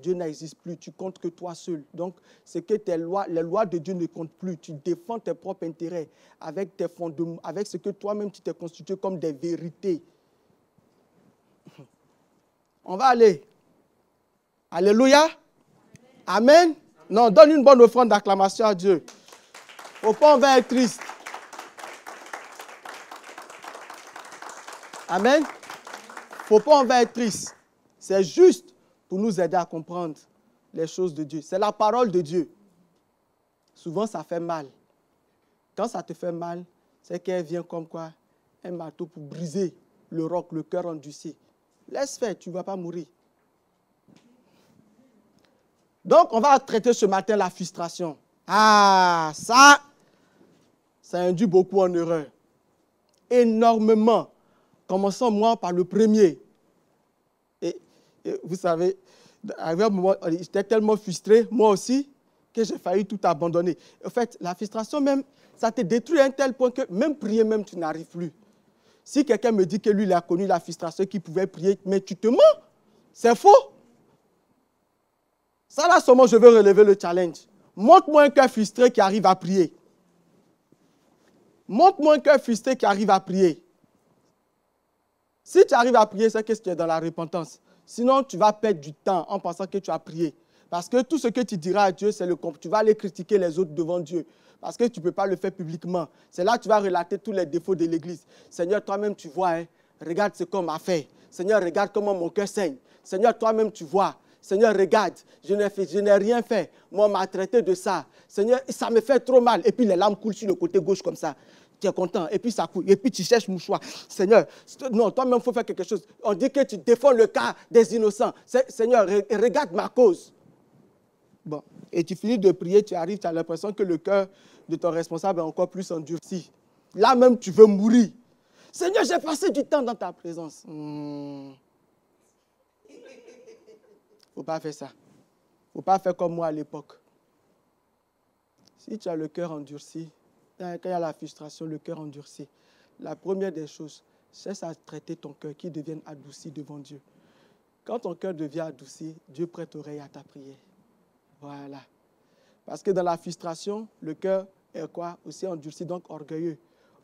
Dieu n'existe plus, tu comptes que toi seul. Donc, c'est que les lois de Dieu ne comptent plus. Tu défends tes propres intérêts avec tes fondements, avec ce que toi-même tu t'es constitué comme des vérités. On va aller. Alléluia. Amen. Non, donne une bonne offrande d'acclamation à Dieu. Faut pas on va être triste. Amen. Faut pas on va être triste. C'est juste pour nous aider à comprendre les choses de Dieu. C'est la parole de Dieu. Souvent, ça fait mal. Quand ça te fait mal, c'est qu'elle vient comme quoi? Un marteau pour briser le roc, le cœur endurci. Laisse faire, tu ne vas pas mourir. Donc, on va traiter ce matin la frustration. Ah, ça induit beaucoup en erreur. Énormément. Commençons, moi, par le premier. Et vous savez, à un moment, j'étais tellement frustré, moi aussi, que j'ai failli tout abandonner. En fait, la frustration même, ça te détruit à un tel point que même prier, même tu n'arrives plus. Si quelqu'un me dit que lui, il a connu la frustration, qu'il pouvait prier, mais tu te mens. C'est faux. Ça, là, seulement, je veux relever le challenge. Montre-moi un cœur frustré qui arrive à prier. Montre-moi un cœur frustré qui arrive à prier. Si tu arrives à prier, c'est que tu es dans la repentance. Sinon, tu vas perdre du temps en pensant que tu as prié. Parce que tout ce que tu diras à Dieu, c'est tu vas aller critiquer les autres devant Dieu. Parce que tu ne peux pas le faire publiquement. C'est là que tu vas relater tous les défauts de l'Église. Seigneur, toi-même, tu vois, hein, regarde ce qu'on m'a fait. Seigneur, regarde comment mon cœur saigne. Seigneur, toi-même, tu vois. Seigneur, regarde, je n'ai rien fait. Moi, on m'a traité de ça. Seigneur, ça me fait trop mal. Et puis, les larmes coulent sur le côté gauche comme ça. Tu es content. Et puis, ça coule. Et puis, tu cherches mouchoir. Seigneur, non, toi-même, il faut faire quelque chose. On dit que tu défends le cas des innocents. Seigneur, regarde ma cause. Bon, et tu finis de prier, tu arrives, tu as l'impression que le cœur de ton responsable est encore plus endurci. Là même, tu veux mourir. Seigneur, j'ai passé du temps dans ta présence. Il ne faut pas faire ça. Il ne faut pas faire comme moi à l'époque. Si tu as le cœur endurci, quand il y a la frustration, le cœur endurci, la première des choses, c'est à traiter ton cœur qui devienne adouci devant Dieu. Quand ton cœur devient adouci, Dieu prête oreille à ta prière. Voilà. Parce que dans la frustration, le cœur est quoi? Aussi endurci, donc orgueilleux.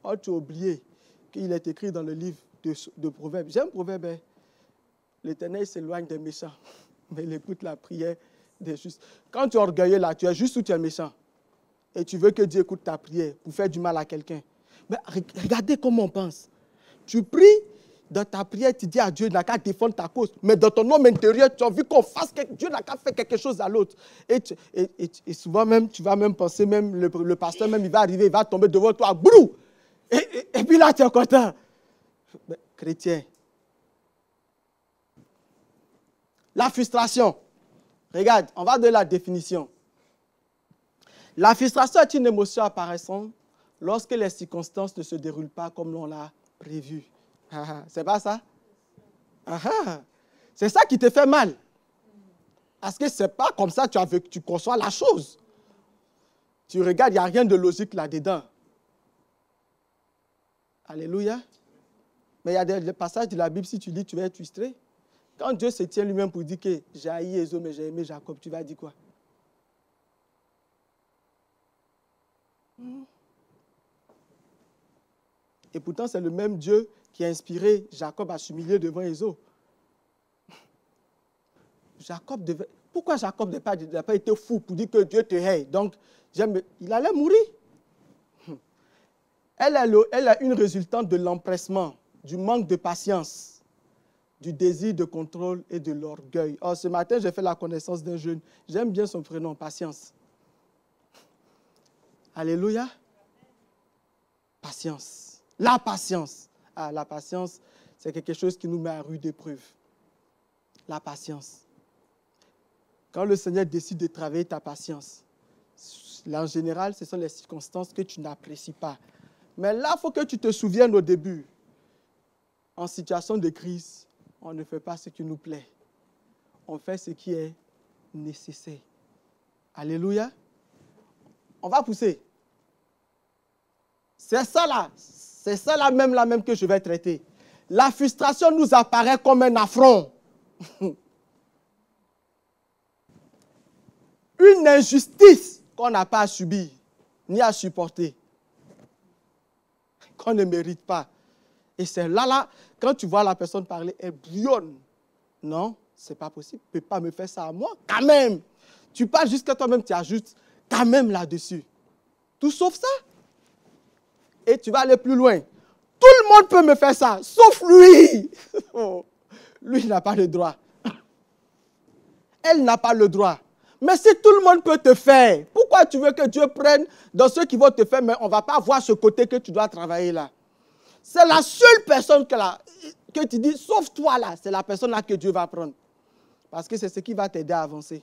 Oh, tu as oublié qu'il est écrit dans le livre de Proverbes. J'aime Proverbes. Hein? L'Éternel s'éloigne des méchants, mais il écoute la prière des justes. Quand tu es orgueilleux là, tu es juste ou tu es méchant. Et tu veux que Dieu écoute ta prière pour faire du mal à quelqu'un. Mais regardez comment on pense. Tu pries, dans ta prière, tu dis à Dieu, il n'a qu'à défendre ta cause. Mais dans ton homme intérieur, tu as envie qu'on fasse Dieu n'a qu'à faire quelque chose à l'autre. Et souvent même, tu vas même penser, même le pasteur, même il va arriver, il va tomber devant toi, brou! Et puis là, tu es content. Mais, chrétien. La frustration. Regarde, on va donner la définition. La frustration est une émotion apparaissant lorsque les circonstances ne se déroulent pas comme l'on l'a prévu. C'est pas ça? C'est ça qui te fait mal. Parce que ce n'est pas comme ça que tu conçois la chose. Tu regardes, il n'y a rien de logique là-dedans. Alléluia. Mais il y a des passages de la Bible, si tu lis, tu vas être frustré. Quand Dieu se tient lui-même pour dire que j'ai haï Ésaü, mais j'ai aimé Jacob, tu vas dire quoi? Et pourtant, c'est le même Dieu qui a inspiré Jacob à s'humilier devant Ésaü. Pourquoi Jacob n'a pas été fou pour dire que Dieu te hait? Donc, il allait mourir. Elle a une résultante de l'empressement, du manque de patience, du désir de contrôle et de l'orgueil. Or, ce matin, j'ai fait la connaissance d'un jeune. J'aime bien son prénom, Patience. Alléluia. Patience. La patience. Ah, la patience, c'est quelque chose qui nous met à rude épreuve. La patience. Quand le Seigneur décide de travailler ta patience, là, en général, ce sont les circonstances que tu n'apprécies pas. Mais là, il faut que tu te souviennes au début. En situation de crise, on ne fait pas ce qui nous plaît. On fait ce qui est nécessaire. Alléluia. On va pousser. C'est ça là même que je vais traiter. La frustration nous apparaît comme un affront. Une injustice qu'on n'a pas à subir, ni à supporter, qu'on ne mérite pas. Et c'est là, quand tu vois la personne parler, elle bouillonne. Non, c'est pas possible. Tu ne peux pas me faire ça à moi, quand même. Tu parles jusqu'à toi-même, tu ajoutes quand même là-dessus. Tout sauf ça. Et tu vas aller plus loin. Tout le monde peut me faire ça, sauf lui. Lui, il n'a pas le droit. Elle n'a pas le droit. Mais si tout le monde peut te faire, pourquoi tu veux que Dieu prenne dans ceux qui vont te faire, mais on ne va pas voir ce côté que tu dois travailler là. C'est la seule personne que tu dis, sauf toi là, c'est la personne là que Dieu va prendre. Parce que c'est ce qui va t'aider à avancer.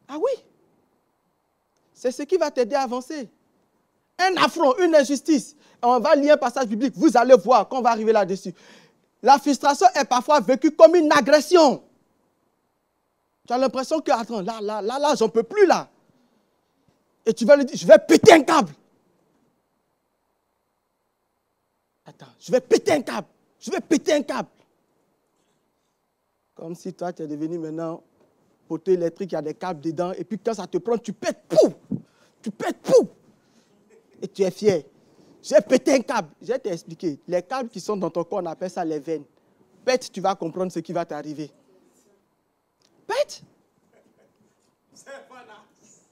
Ah oui. C'est ce qui va t'aider à avancer. Un affront, une injustice. On va lire un passage biblique, vous allez voir quand on va arriver là-dessus. La frustration est parfois vécue comme une agression. Tu as l'impression que, attends, là, j'en peux plus là. Et tu vas lui dire, je vais péter un câble. Attends, je vais péter un câble. Je vais péter un câble. Comme si toi, tu es devenu maintenant poteau électrique, il y a des câbles dedans, et puis quand ça te prend, tu pètes, pouf. Tu pètes, pouf. Et tu es fier. J'ai pété un câble. Je vais t'expliquer. Les câbles qui sont dans ton corps, on appelle ça les veines. Pète, tu vas comprendre ce qui va t'arriver. Pète.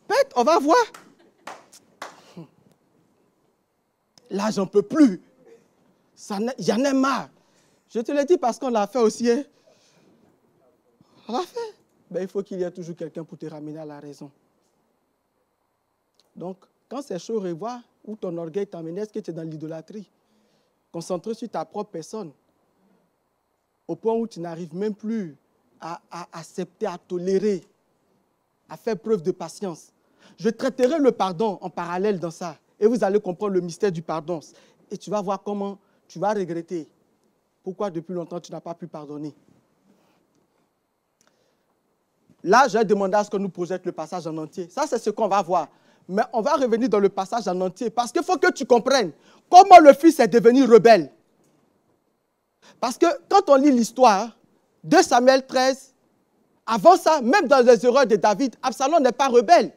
Pète, on va voir. Là, j'en peux plus. J'en ai marre. Je te l'ai dit parce qu'on l'a fait aussi. Hein. On l'a fait. Ben, il faut qu'il y ait toujours quelqu'un pour te ramener à la raison. Donc, quand c'est chaud, revoir où ton orgueil t'emmène, est-ce que tu es dans l'idolâtrie? Concentré sur ta propre personne. Au point où tu n'arrives même plus à accepter, à tolérer, à faire preuve de patience. Je traiterai le pardon en parallèle dans ça. Et vous allez comprendre le mystère du pardon. Et tu vas voir comment tu vas regretter. Pourquoi depuis longtemps tu n'as pas pu pardonner. Là, je vais demander à ce qu'on nous projette le passage en entier. Ça, c'est ce qu'on va voir. Mais on va revenir dans le passage en entier. Parce qu'il faut que tu comprennes comment le fils est devenu rebelle. Parce que quand on lit l'histoire de Samuel 13, avant ça, même dans les erreurs de David, Absalom n'est pas rebelle.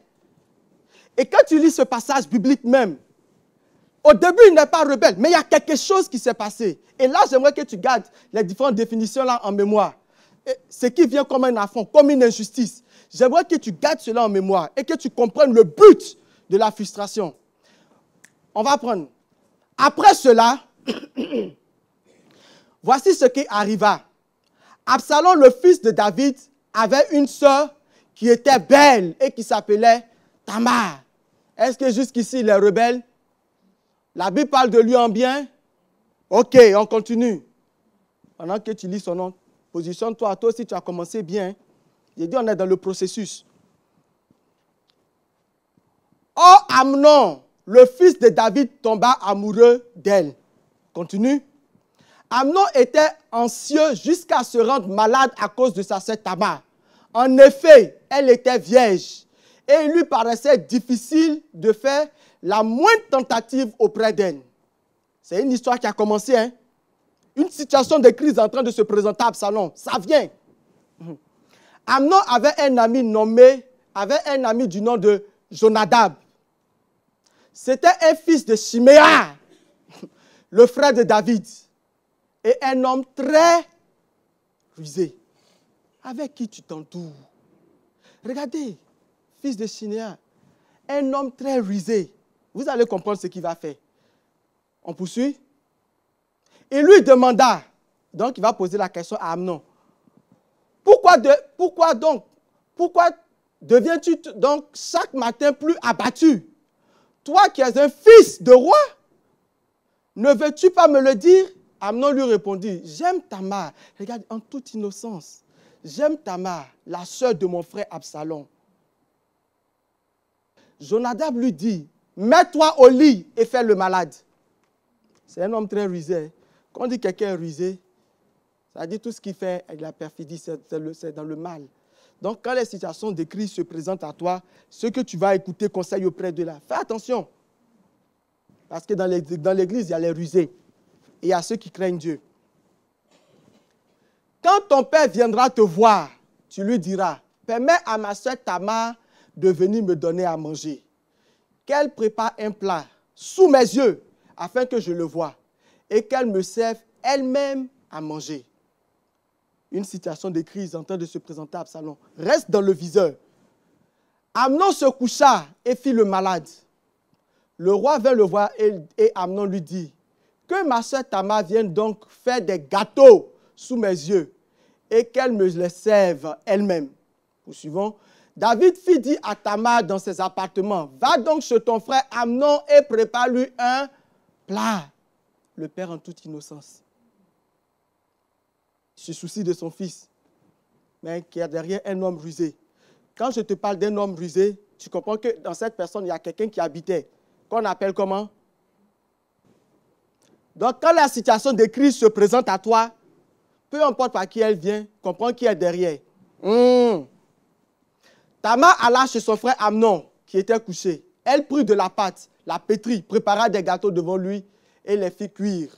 Et quand tu lis ce passage biblique même, au début, il n'est pas rebelle, mais il y a quelque chose qui s'est passé. Et là, j'aimerais que tu gardes les différentes définitions là en mémoire. Et ce qui vient comme un affront, comme une injustice. J'aimerais que tu gardes cela en mémoire et que tu comprennes le but de la frustration. On va prendre. Après cela, voici ce qui arriva. Absalom, le fils de David, avait une sœur qui était belle et qui s'appelait Tamar. Est-ce que jusqu'ici, il est rebelle? La Bible parle de lui en bien? Ok, on continue. Pendant que tu lis son nom, positionne-toi. Toi aussi, tu as commencé bien. J'ai dit, on est dans le processus. Or, Amnon, le fils de David, tomba amoureux d'elle. Continue. Amnon était anxieux jusqu'à se rendre malade à cause de sa sœur Tamar. En effet, elle était vierge et il lui paraissait difficile de faire la moindre tentative auprès d'elle. C'est une histoire qui a commencé. Hein? Une situation de crise en train de se présenter à Absalom. Ça vient. Amnon avait un ami du nom de Jonadab. C'était un fils de Shiméa, le frère de David. Et un homme très rusé. Avec qui tu t'entoures? Regardez, fils de Shiméa, un homme très rusé. Vous allez comprendre ce qu'il va faire. On poursuit. Il lui demanda, donc il va poser la question à Amnon. Pourquoi deviens-tu donc chaque matin plus abattu? Toi qui es un fils de roi, ne veux-tu pas me le dire? Amnon lui répondit, j'aime Tamar. Regarde, en toute innocence, j'aime Tamar, la sœur de mon frère Absalom. Jonadab lui dit, mets-toi au lit et fais le malade. C'est un homme très rusé. Quand on dit quelqu'un est rusé, Ça dit tout ce qu'il fait avec la perfidie, c'est dans le mal. Donc, quand les situations de crise se présentent à toi, ce que tu vas écouter conseille auprès de là. Fais attention. Parce que dans l'église, il y a les rusés. Et il y a ceux qui craignent Dieu. Quand ton père viendra te voir, tu lui diras, permets à ma soeur Tamar de venir me donner à manger. Qu'elle prépare un plat sous mes yeux afin que je le voie et qu'elle me serve elle-même à manger. Une situation de crise en train de se présenter à Absalom. Reste dans le viseur. Amnon se coucha et fit le malade. Le roi vint le voir et Amnon lui dit, que ma soeur Tamar vienne donc faire des gâteaux sous mes yeux et qu'elle me les serve elle-même. Poursuivons. David fit dire à Tamar dans ses appartements, va donc chez ton frère Amnon et prépare-lui un plat. Le père en toute innocence se soucie de son fils, mais qui a derrière un homme rusé. Quand je te parle d'un homme rusé, tu comprends que dans cette personne, il y a quelqu'un qui habitait, qu'on appelle comment? Donc, quand la situation de crise se présente à toi, peu importe par qui elle vient, comprends qui est derrière. Tamar alla chez son frère Amnon, qui était couché. Elle prit de la pâte, la pétrit, prépara des gâteaux devant lui et les fit cuire.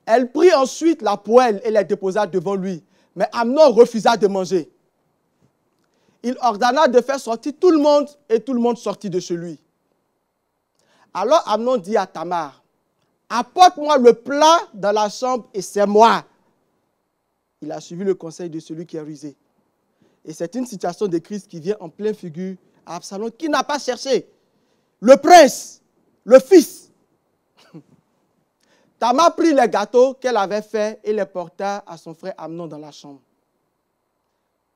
Elle prit ensuite la poêle et les déposa devant lui. Mais Amnon refusa de manger. Il ordonna de faire sortir tout le monde et tout le monde sortit de chez lui. Alors Amnon dit à Tamar, apporte-moi le plat dans la chambre et c'est moi. Il a suivi le conseil de celui qui est rusé. Et c'est une situation de crise qui vient en pleine figure à Absalom qui n'a pas cherché. Le prince, le fils. Tamar prit les gâteaux qu'elle avait faits et les porta à son frère Amnon dans la chambre.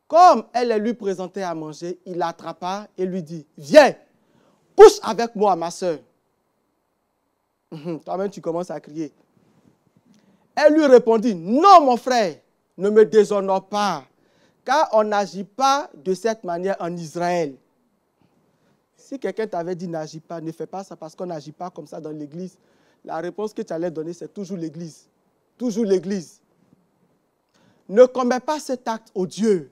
Comme elle les lui présentait à manger, il l'attrapa et lui dit, viens, couche avec moi, ma soeur. Toi-même, tu commences à crier. Elle lui répondit, non, mon frère, ne me déshonore pas, car on n'agit pas de cette manière en Israël. Si quelqu'un t'avait dit n'agis pas, ne fais pas ça parce qu'on n'agit pas comme ça dans l'église, la réponse que tu allais donner, c'est toujours l'église. Toujours l'église. Ne commets pas cet acte odieux.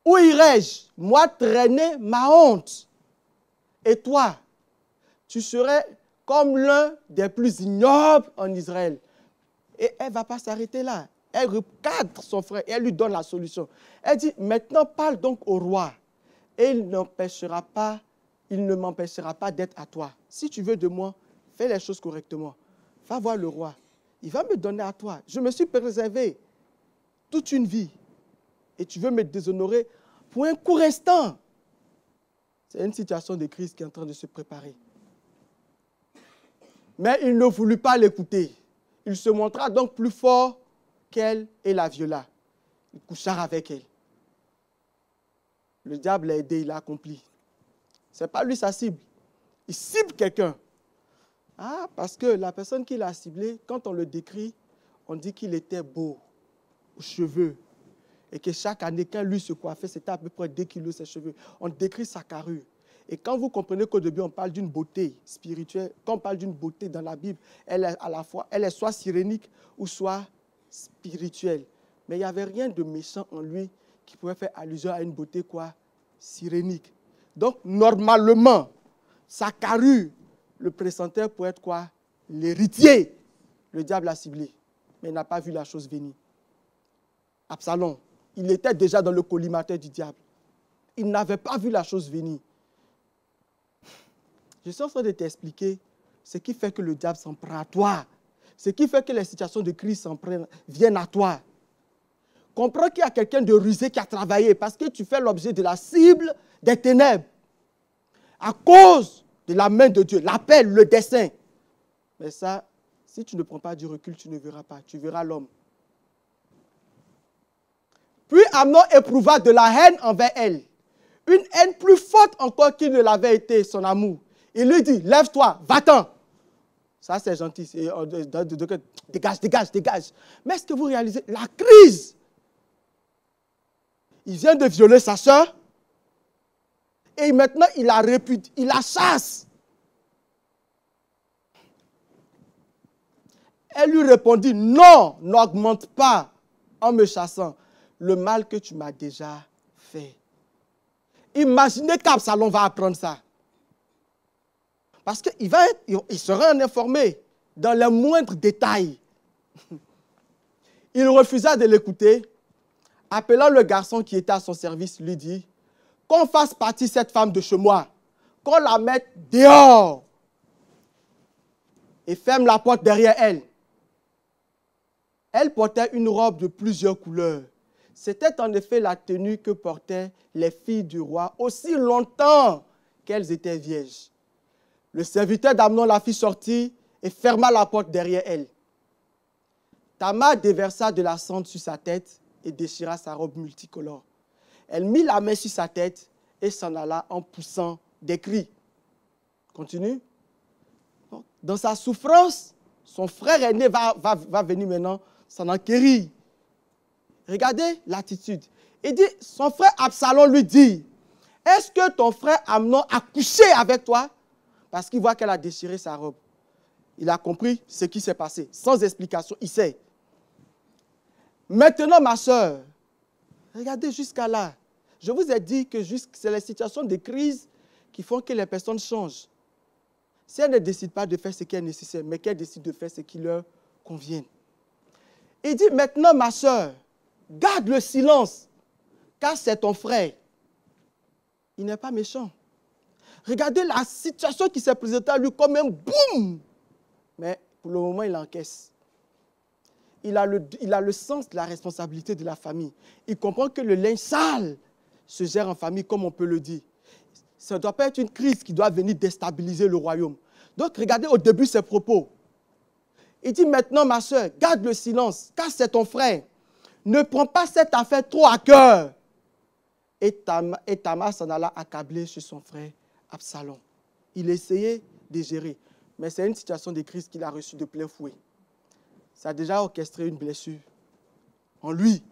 Où irais-je, moi, traîner ma honte? Et toi, tu serais comme l'un des plus ignobles en Israël. Et elle ne va pas s'arrêter là. Elle recadre son frère et elle lui donne la solution. Elle dit, maintenant parle donc au roi et il ne m'empêchera pas d'être à toi. Si tu veux de moi, fais les choses correctement. Va voir le roi. Il va me donner à toi. Je me suis préservé toute une vie. Et tu veux me déshonorer pour un court instant. C'est une situation de crise qui est en train de se préparer. Mais il ne voulut pas l'écouter. Il se montra donc plus fort qu'elle et la viola. Il coucha avec elle. Le diable l'a aidé, il l'a accompli. Ce n'est pas lui sa cible. Il cible quelqu'un. Ah, parce que la personne qui l'a ciblé, quand on le décrit, on dit qu'il était beau, aux cheveux. Et que chaque année, quand lui se coiffait, c'était à peu près 2 kilos ses cheveux. On décrit sa carrure. Et quand vous comprenez qu'au début, on parle d'une beauté spirituelle, quand on parle d'une beauté dans la Bible, elle est à la fois, elle est soit sirénique ou soit spirituelle. Mais il n'y avait rien de méchant en lui qui pouvait faire allusion à une beauté quoi? Sirénique. Donc, normalement, sa carrure le pressentait pour être quoi? L'héritier. Le diable l'a ciblé, mais il n'a pas vu la chose venir. Absalom, il était déjà dans le collimateur du diable. Il n'avait pas vu la chose venir. Je suis en train de t'expliquer ce qui fait que le diable s'en prend à toi. Ce qui fait que les situations de crise viennent à toi. Comprends qu'il y a quelqu'un de rusé qui a travaillé parce que tu fais l'objet de la cible des ténèbres. À cause de la main de Dieu, l'appel, le dessein. Mais ça, si tu ne prends pas du recul, tu ne verras pas. Tu verras l'homme. Puis Amnon éprouva de la haine envers elle. Une haine plus forte encore qu'il ne l'avait été, son amour. Il lui dit, lève-toi, va-t'en. Ça, c'est gentil. Dégage, dégage, dégage. Mais est-ce que vous réalisez la crise? Il vient de violer sa soeur. Et maintenant, il la répudie, il la chasse. Elle lui répondit, non, n'augmente pas en me chassant le mal que tu m'as déjà fait. Imaginez qu'Absalom va apprendre ça. Parce qu'il sera informé dans les moindres détails. Il refusa de l'écouter. Appelant le garçon qui était à son service, lui dit, qu'on fasse partir cette femme de chez moi, qu'on la mette dehors et ferme la porte derrière elle. Elle portait une robe de plusieurs couleurs. C'était en effet la tenue que portaient les filles du roi aussi longtemps qu'elles étaient vierges. Le serviteur d'Amnon la fit sortir et ferma la porte derrière elle. Tamar déversa de la cendre sur sa tête et déchira sa robe multicolore. Elle mit la main sur sa tête et s'en alla en poussant des cris. Continue. Dans sa souffrance, son frère aîné va venir maintenant s'en enquérir. Regardez l'attitude. Il dit, son frère Absalom lui dit, est-ce que ton frère Amnon a couché avec toi? Parce qu'il voit qu'elle a déchiré sa robe. Il a compris ce qui s'est passé. Sans explication, il sait. Maintenant, ma soeur, regardez jusqu'à là. Je vous ai dit que c'est les situations de crise qui font que les personnes changent. Si elles ne décident pas de faire ce qui est nécessaire, mais qu'elles décident de faire ce qui leur convient. Il dit, maintenant, ma soeur, garde le silence, car c'est ton frère. Il n'est pas méchant. Regardez la situation qui s'est présentée à lui comme un boum. Mais pour le moment, il encaisse. Il a le sens de la responsabilité de la famille. Il comprend que le linge sale se gère en famille, comme on peut le dire. Ça ne doit pas être une crise qui doit venir déstabiliser le royaume. Donc, regardez au début ses propos. Il dit maintenant, ma soeur, garde le silence, car c'est ton frère. Ne prends pas cette affaire trop à cœur. Et Tamar s'en alla accabler chez son frère Absalom. Il essayait de gérer, mais c'est une situation de crise qu'il a reçue de plein fouet. Ça a déjà orchestré une blessure en lui.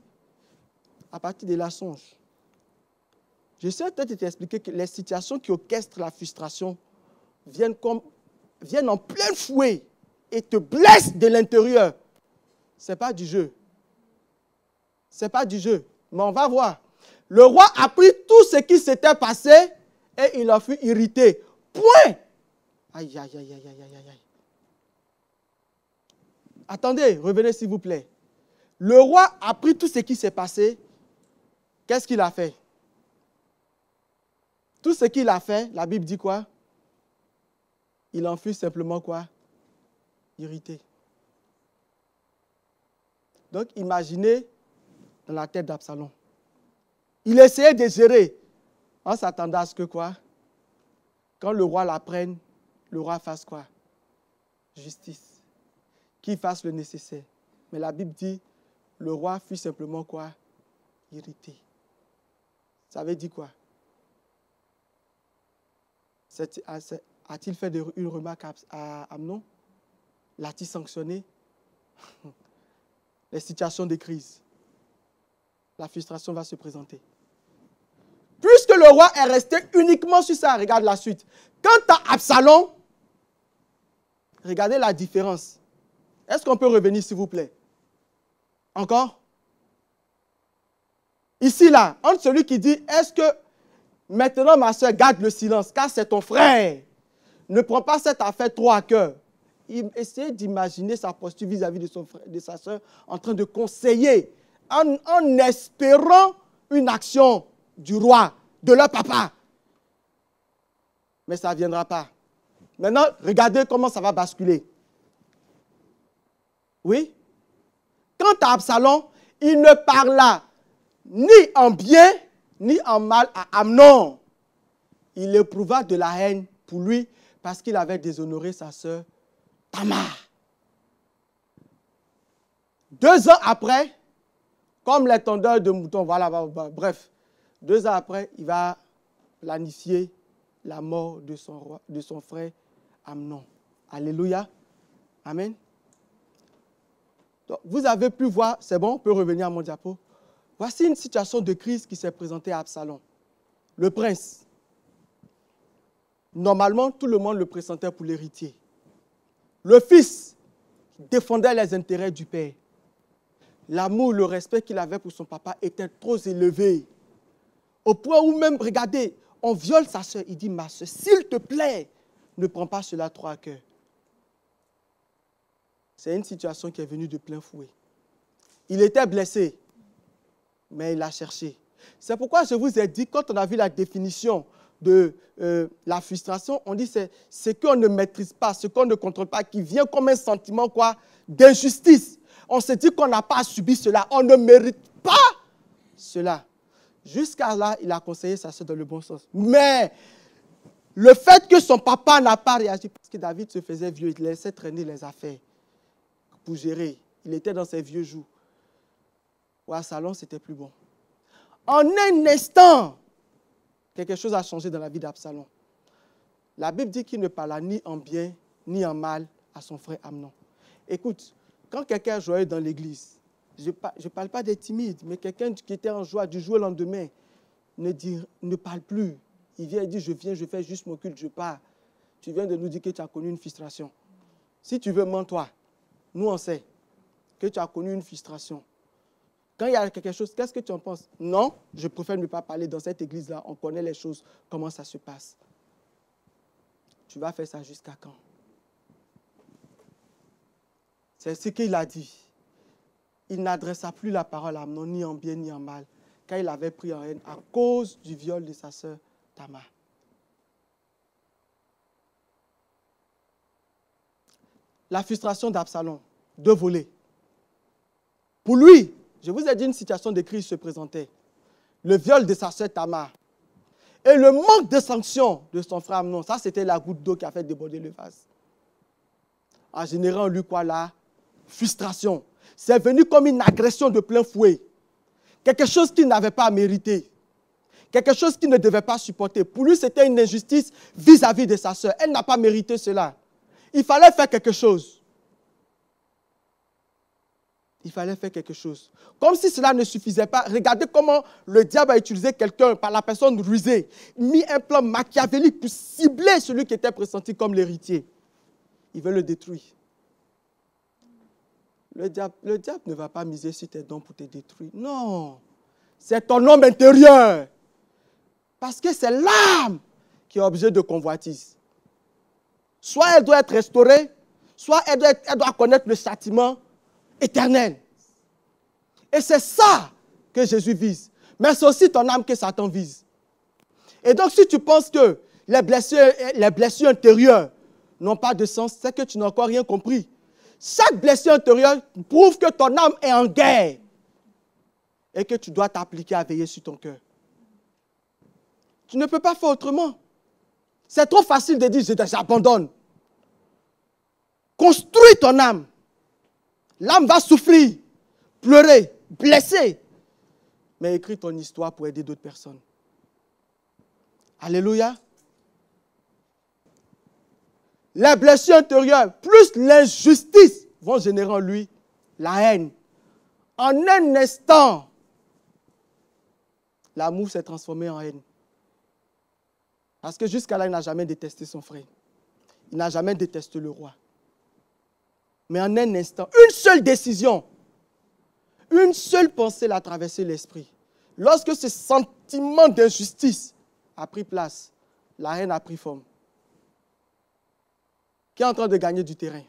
À partir de là, songe. Je sais peut-être t'expliquer que les situations qui orchestrent la frustration viennent en plein fouet et te blessent de l'intérieur. Ce n'est pas du jeu. Ce n'est pas du jeu. Mais on va voir. Le roi a pris tout ce qui s'était passé et il en fut irrité. Point. Aïe, aïe, aïe, aïe, aïe, aïe, aïe. Attendez, revenez s'il vous plaît. Le roi a pris tout ce qui s'est passé. Qu'est-ce qu'il a fait? Tout ce qu'il a fait, la Bible dit quoi? Il en fut simplement quoi? Irrité. Donc, imaginez dans la tête d'Absalom. Il essayait de gérer. On s'attendait à ce que quoi? Quand le roi la prenne, le roi fasse quoi? Justice. Qu'il fasse le nécessaire. Mais la Bible dit, le roi fut simplement quoi? Irrité. Ça veut dire quoi? A-t-il fait une remarque à Amnon? L'a-t-il sanctionné? Les situations de crise. La frustration va se présenter. Puisque le roi est resté uniquement sur ça, regarde la suite. Quant à Absalom, regardez la différence. Est-ce qu'on peut revenir, s'il vous plaît? Encore? Ici, là, entre celui qui dit, est-ce que maintenant, ma soeur, garde le silence, car c'est ton frère. Ne prends pas cette affaire trop à cœur. Il essayait d'imaginer sa posture vis-à-vis de sa soeur en train de conseiller, en espérant une action du roi, de leur papa. Mais ça ne viendra pas. Maintenant, regardez comment ça va basculer. Oui? Quant à Absalom, il ne parla ni en bien, ni en mal à Amnon. Il éprouva de la haine pour lui parce qu'il avait déshonoré sa sœur Tamar. 2 ans après, comme les tondeurs de moutons, voilà, bref, 2 ans après, il va planifier la mort de son frère Amnon. Alléluia. Amen. Donc, vous avez pu voir, c'est bon, on peut revenir à mon diapo. Voici une situation de crise qui s'est présentée à Absalom. Le prince. Normalement, tout le monde le pressentait pour l'héritier. Le fils, défendait les intérêts du père. L'amour, le respect qu'il avait pour son papa était trop élevé. Au point où même, regardez, on viole sa soeur. Il dit, ma soeur, s'il te plaît, ne prends pas cela trop à cœur. C'est une situation qui est venue de plein fouet. Il était blessé, mais il a cherché. C'est pourquoi je vous ai dit, quand on a vu la définition de la frustration, on dit c'est ce qu'on ne maîtrise pas, ce qu'on ne contrôle pas, qui vient comme un sentiment d'injustice. On se dit qu'on n'a pas subi cela, on ne mérite pas cela. Jusqu'à là, il a conseillé sa soeur dans le bon sens. Mais le fait que son papa n'a pas réagi, parce que David se faisait vieux, il laissait traîner les affaires pour gérer. Il était dans ses vieux jours. Ou à Salon, c'était plus bon. En un instant, quelque chose a changé dans la vie d'Absalom. La Bible dit qu'il ne parla ni en bien ni en mal à son frère Amnon. Écoute, quand quelqu'un est joyeux dans l'église, je ne parle pas des timides, mais quelqu'un qui était en joie du jour au lendemain, ne parle plus. Il vient et dit, je viens, je fais juste mon culte, je pars. Tu viens de nous dire que tu as connu une frustration. Si tu veux, mens-toi. Nous, on sait que tu as connu une frustration. Quand il y a quelque chose, qu'est-ce que tu en penses? Non, je préfère ne pas parler dans cette église-là. On connaît les choses, comment ça se passe. Tu vas faire ça jusqu'à quand? C'est ce qu'il a dit. Il n'adressa plus la parole à Amnon, ni en bien ni en mal, car il avait pris en haine à cause du viol de sa sœur Tamar. La frustration d'Absalom, deux volets. Pour lui, je vous ai dit une situation de crise se présentait. Le viol de sa sœur Tamar et le manque de sanctions de son frère Amnon. Ça, c'était la goutte d'eau qui a fait déborder le vase. En générant, lui, quoi, la frustration. C'est venu comme une agression de plein fouet. Quelque chose qu'il n'avait pas mérité. Quelque chose qu'il ne devait pas supporter. Pour lui, c'était une injustice vis-à-vis de sa sœur. Elle n'a pas mérité cela. Il fallait faire quelque chose. Il fallait faire quelque chose. Comme si cela ne suffisait pas, regardez comment le diable a utilisé quelqu'un par la personne rusée, mis un plan machiavélique pour cibler celui qui était pressenti comme l'héritier. Il veut le détruire. Le diable ne va pas miser sur tes dons pour te détruire. Non, c'est ton homme intérieur. Parce que c'est l'âme qui est objet de convoitise. Soit elle doit être restaurée, soit elle doit connaître le châtiment éternel. Et c'est ça que Jésus vise. Mais c'est aussi ton âme que Satan vise. Et donc, si tu penses que les blessures intérieures n'ont pas de sens, c'est que tu n'as encore rien compris. Chaque blessure intérieure prouve que ton âme est en guerre et que tu dois t'appliquer à veiller sur ton cœur. Tu ne peux pas faire autrement. C'est trop facile de dire j'abandonne. Construis ton âme. L'âme va souffrir, pleurer, blesser. Mais écris ton histoire pour aider d'autres personnes. Alléluia. Les blessures intérieures, plus l'injustice, vont générer en lui la haine. En un instant, l'amour s'est transformé en haine. Parce que jusqu'à là, il n'a jamais détesté son frère. Il n'a jamais détesté le roi. Mais en un instant, une seule décision, une seule pensée l'a traversé l'esprit. Lorsque ce sentiment d'injustice a pris place, la haine a pris forme. Qui est en train de gagner du terrain?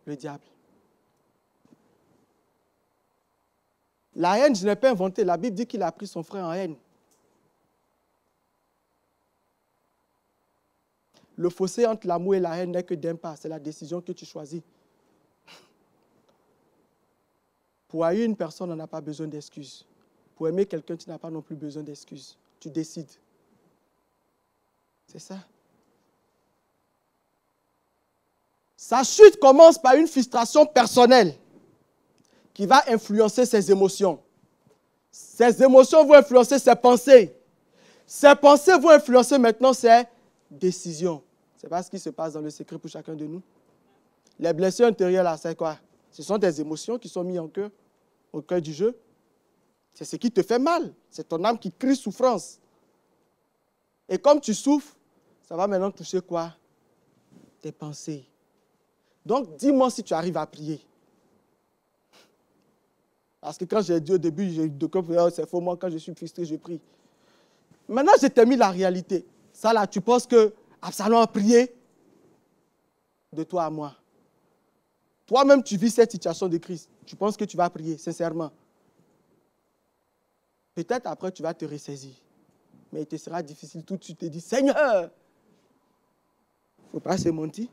Le diable. La haine, je ne l'ai pas inventée. La Bible dit qu'il a pris son frère en haine. Le fossé entre l'amour et la haine n'est que d'un pas. C'est la décision que tu choisis. Pour haïr une personne, on n'a pas besoin d'excuses. Pour aimer quelqu'un, tu n'as pas non plus besoin d'excuses. Tu décides. C'est ça. Sa chute commence par une frustration personnelle qui va influencer ses émotions. Ses émotions vont influencer ses pensées. Ses pensées vont influencer maintenant ses décisions. C'est pas ce qui se passe dans le secret pour chacun de nous. Les blessures intérieures, là, c'est quoi? Ce sont des émotions qui sont mises en cœur, au cœur du jeu. C'est ce qui te fait mal. C'est ton âme qui crie souffrance. Et comme tu souffres, ça va maintenant toucher quoi? Tes pensées. Donc, dis-moi si tu arrives à prier. Parce que quand j'ai dit au début, c'est faux, moi, quand je suis frustré, je prie. Maintenant, je t'ai mis la réalité. Ça là, tu penses que Absalom a prié de toi à moi. Toi-même, tu vis cette situation de crise. Tu penses que tu vas prier, sincèrement. Peut-être après, tu vas te ressaisir. Mais il te sera difficile tout de suite de dire, Seigneur, il ne faut pas se mentir.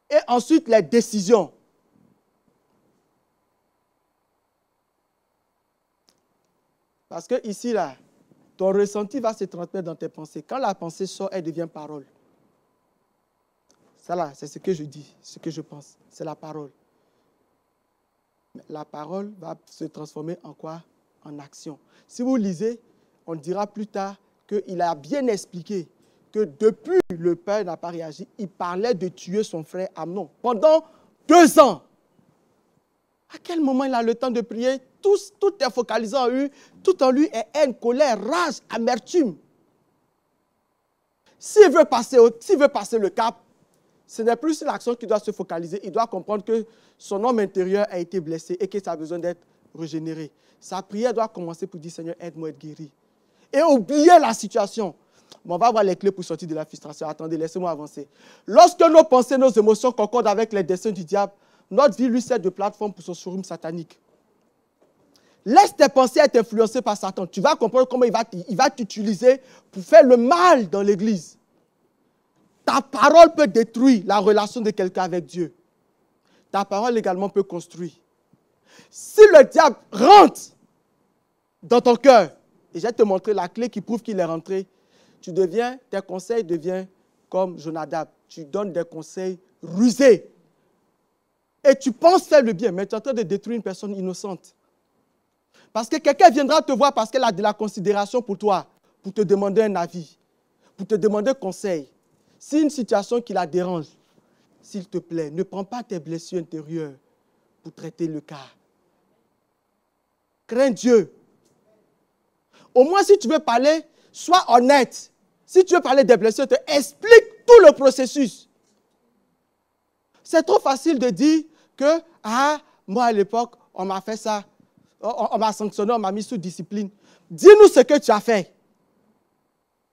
Et ensuite, les décisions. Parce que ici, là, ton ressenti va se transmettre dans tes pensées. Quand la pensée sort, elle devient parole. Ça là, c'est ce que je dis, ce que je pense. C'est la parole. La parole va se transformer en quoi? En action. Si vous lisez, on dira plus tard qu'il a bien expliqué que depuis le père n'a pas réagi, il parlait de tuer son frère Amnon pendant 2 ans. À quel moment il a le temps de prier? Tout est focalisé en lui. Tout en lui est haine, colère, rage, amertume. S'il veut passer le cap, ce n'est plus sur l'action qu'il doit se focaliser. Il doit comprendre que son homme intérieur a été blessé et que ça a besoin d'être régénéré. Sa prière doit commencer pour dire, Seigneur, aide-moi à être guéri. Et oublier la situation. Bon, on va voir les clés pour sortir de la frustration. Attendez, laissez-moi avancer. Lorsque nos pensées, nos émotions concordent avec les desseins du diable, notre vie lui sert de plateforme pour son showroom satanique. Laisse tes pensées être influencées par Satan. Tu vas comprendre comment il va t'utiliser pour faire le mal dans l'église. Ta parole peut détruire la relation de quelqu'un avec Dieu. Ta parole également peut construire. Si le diable rentre dans ton cœur, et je vais te montrer la clé qui prouve qu'il est rentré, tes conseils deviennent comme Jonadab. Tu donnes des conseils rusés. Et tu penses faire le bien, mais tu es en train de détruire une personne innocente. Parce que quelqu'un viendra te voir parce qu'elle a de la considération pour toi, pour te demander un avis, pour te demander conseil. Si une situation qui la dérange, s'il te plaît, ne prends pas tes blessures intérieures pour traiter le cas. Crains Dieu. Au moins, si tu veux parler, sois honnête. Si tu veux parler des blessures, explique tout le processus. C'est trop facile de dire que, moi à l'époque, on m'a fait ça. On m'a sanctionné, on m'a mis sous discipline. Dis-nous ce que tu as fait.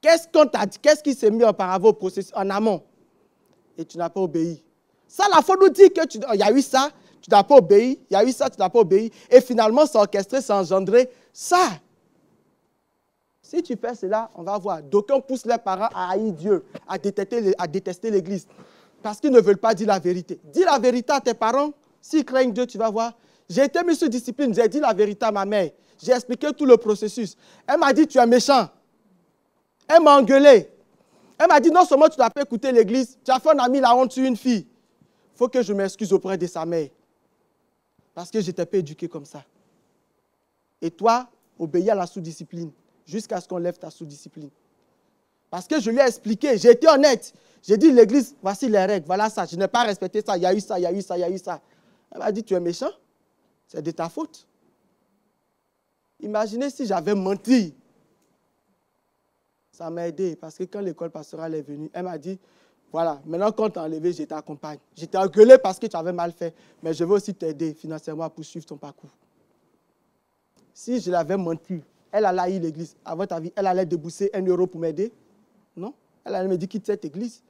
Qu'est-ce qu'on t'a dit? Qu'est-ce qui s'est mis auparavant au processus, en amont? Et tu n'as pas obéi. Ça, la faut nous dire qu'il y a eu ça, tu n'as pas obéi. Il y a eu ça, tu n'as pas obéi. Et finalement, ça a orchestré, ça a engendré ça. Si tu fais cela, on va voir. D'aucuns poussent leurs parents à haïr Dieu, à détester l'Église. Parce qu'ils ne veulent pas dire la vérité. Dis la vérité à tes parents. S'ils craignent Dieu, tu vas voir. J'ai été mis sous discipline, j'ai dit la vérité à ma mère. J'ai expliqué tout le processus. Elle m'a dit, tu es méchant. Elle m'a engueulé. Elle m'a dit, non seulement tu n'as pas écouté l'église, tu as fait un ami la honte sur une fille. Il faut que je m'excuse auprès de sa mère. Parce que je n'étais pas éduqué comme ça. Et toi, obéis à la sous-discipline, jusqu'à ce qu'on lève ta sous-discipline. Parce que je lui ai expliqué, j'ai été honnête. J'ai dit, l'église, voici les règles, voilà ça. Je n'ai pas respecté ça, il y a eu ça, il y a eu ça, il y a eu ça. Elle m'a dit, tu es méchant. C'est de ta faute. Imaginez si j'avais menti. Ça m'a aidé parce que quand l'école pastorale est venue, elle m'a dit, voilà, maintenant quand tu as enlevé, je t'accompagne. Je t'ai engueulé parce que tu avais mal fait, mais je veux aussi t'aider financièrement à poursuivre ton parcours. Si je l'avais menti, elle allait haïr l'église. À votre avis, elle allait débourser 1 euro pour m'aider? Non. Elle allait me dire, quitte cette église.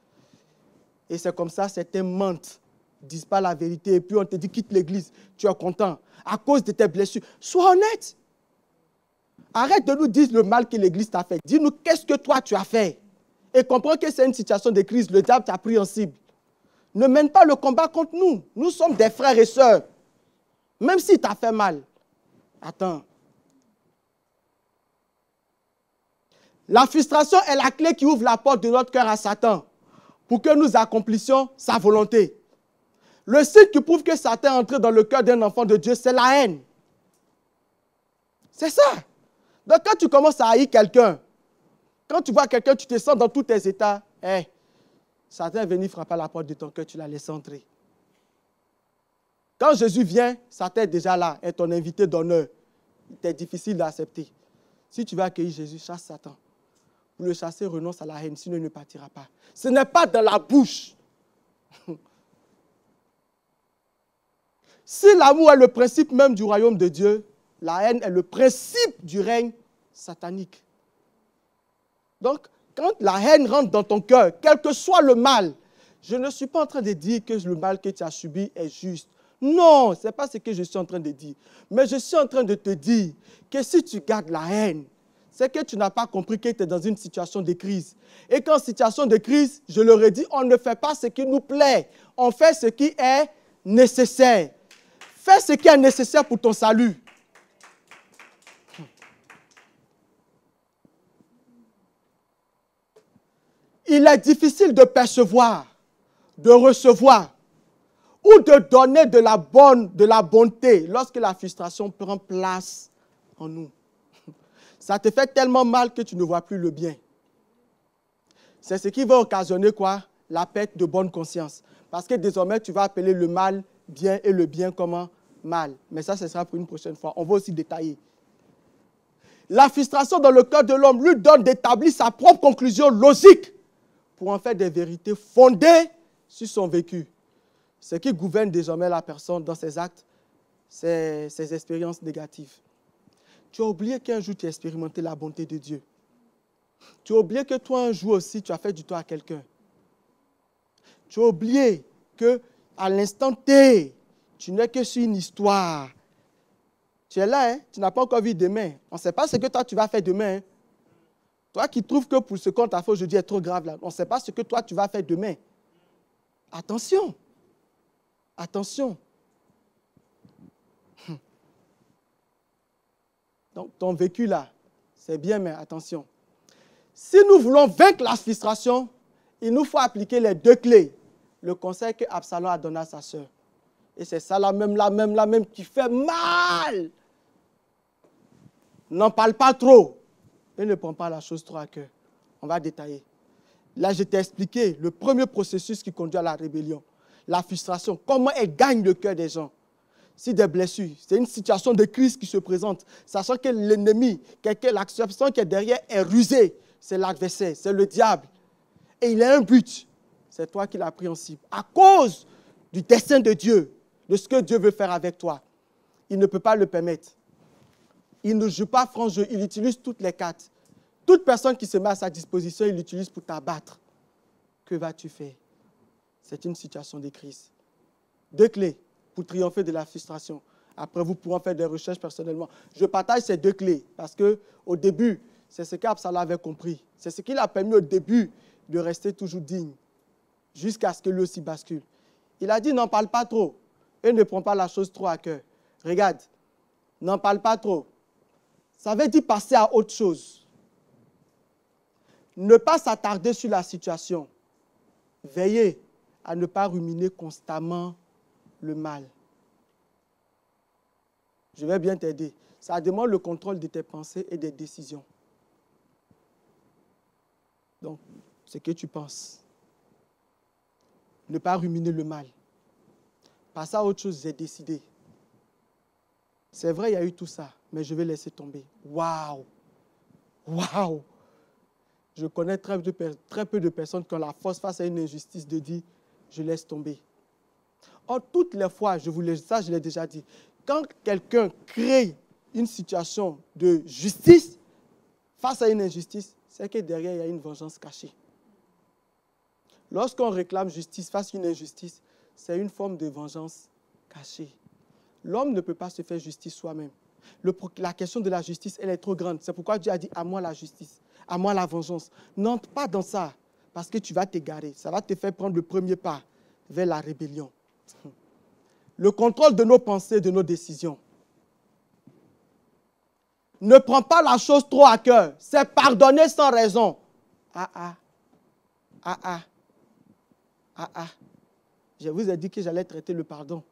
Et c'est comme ça, certains mentent. Ils ne disent pas la vérité et puis on te dit quitte l'église, tu es content à cause de tes blessures. Sois honnête. Arrête de nous dire le mal que l'église t'a fait. Dis-nous qu'est-ce que toi tu as fait. Et comprends que c'est une situation de crise. Le diable t'a pris en cible. Ne mène pas le combat contre nous. Nous sommes des frères et sœurs. Même s'il t'a fait mal. Attends. La frustration est la clé qui ouvre la porte de notre cœur à Satan pour que nous accomplissions sa volonté. Le signe qui prouve que Satan est entré dans le cœur d'un enfant de Dieu, c'est la haine. C'est ça. Donc quand tu commences à haïr quelqu'un, quand tu vois quelqu'un, tu te sens dans tous tes états, Satan est venu frapper à la porte de ton cœur, tu l'as laissé entrer. Quand Jésus vient, Satan est déjà là, est ton invité d'honneur. C'est difficile d'accepter. Si tu veux accueillir Jésus, chasse Satan. Pour le chasser, renonce à la haine, sinon il ne partira pas. Ce n'est pas dans la bouche Si l'amour est le principe même du royaume de Dieu, la haine est le principe du règne satanique. Donc, quand la haine rentre dans ton cœur, quel que soit le mal, je ne suis pas en train de dire que le mal que tu as subi est juste. Non, ce n'est pas ce que je suis en train de dire. Mais je suis en train de te dire que si tu gardes la haine, c'est que tu n'as pas compris que tu es dans une situation de crise. Et qu'en situation de crise, je le redis, on ne fait pas ce qui nous plaît. On fait ce qui est nécessaire. Fais ce qui est nécessaire pour ton salut. Il est difficile de percevoir, de recevoir ou de donner de la bonté lorsque la frustration prend place en nous. Ça te fait tellement mal que tu ne vois plus le bien. C'est ce qui va occasionner quoi? La perte de bonne conscience. Parce que désormais, tu vas appeler le mal bien et le bien comment? Mal. Mais ça, ce sera pour une prochaine fois. On va aussi détailler. La frustration dans le cœur de l'homme lui donne d'établir sa propre conclusion logique pour en faire des vérités fondées sur son vécu. Ce qui gouverne désormais la personne dans ses actes, c'est ses expériences négatives. Tu as oublié qu'un jour tu as expérimenté la bonté de Dieu. Tu as oublié que toi un jour aussi tu as fait du tort à quelqu'un. Tu as oublié qu'à l'instant T, tu n'es que sur une histoire. Tu es là, hein? Tu n'as pas encore vu demain. On ne sait pas ce que toi tu vas faire demain. Hein? Toi qui trouves que pour ce qu'on t'a fait aujourd'hui est trop grave, là, on ne sait pas ce que toi tu vas faire demain. Attention. Attention. Donc, ton vécu là, c'est bien, mais attention. Si nous voulons vaincre la frustration, il nous faut appliquer les deux clés. Le conseil que Absalom a donné à sa sœur. Et c'est ça la même qui fait mal. N'en parle pas trop. Et ne prends pas la chose trop à cœur. On va détailler. Là, je t'ai expliqué le premier processus qui conduit à la rébellion. La frustration. Comment elle gagne le cœur des gens. Si des blessures, c'est une situation de crise qui se présente, sachant que l'ennemi, la personne qui est derrière est rusée. C'est l'adversaire, c'est le diable. Et il a un but. C'est toi qui l'as pris en cible. À cause du dessein de Dieu, de ce que Dieu veut faire avec toi. Il ne peut pas le permettre. Il ne joue pas franc jeu, il utilise toutes les cartes. Toute personne qui se met à sa disposition, il l'utilise pour t'abattre. Que vas-tu faire? C'est une situation de crise. Deux clés pour triompher de la frustration. Après, vous pourrez faire des recherches personnellement. Je partage ces deux clés parce qu'au début, c'est ce qu'Absalom avait compris. C'est ce qui l'a permis au début de rester toujours digne jusqu'à ce que lui aussi bascule. Il a dit, n'en parle pas trop et ne prends pas la chose trop à cœur. Regarde, n'en parle pas trop. Ça veut dire passer à autre chose. Ne pas s'attarder sur la situation. Veillez à ne pas ruminer constamment le mal. Je vais bien t'aider. Ça demande le contrôle de tes pensées et des décisions. Donc, ce que tu penses. Ne pas ruminer le mal. Passer à autre chose, j'ai décidé. C'est vrai, il y a eu tout ça, mais je vais laisser tomber. Waouh! Waouh! Je connais très peu de personnes qui ont la force face à une injustice de dire, je laisse tomber. Or, toutes les fois, ça je l'ai déjà dit, quand quelqu'un crée une situation de justice face à une injustice, c'est que derrière, il y a une vengeance cachée. Lorsqu'on réclame justice face à une injustice, c'est une forme de vengeance cachée. L'homme ne peut pas se faire justice soi-même. La question de la justice, elle est trop grande. C'est pourquoi Dieu a dit, à moi la justice, à moi la vengeance. N'entre pas dans ça, parce que tu vas t'égarer. Ça va te faire prendre le premier pas vers la rébellion. Le contrôle de nos pensées, de nos décisions. Ne prends pas la chose trop à cœur. C'est pardonner sans raison. Je vous ai dit que j'allais traiter le pardon.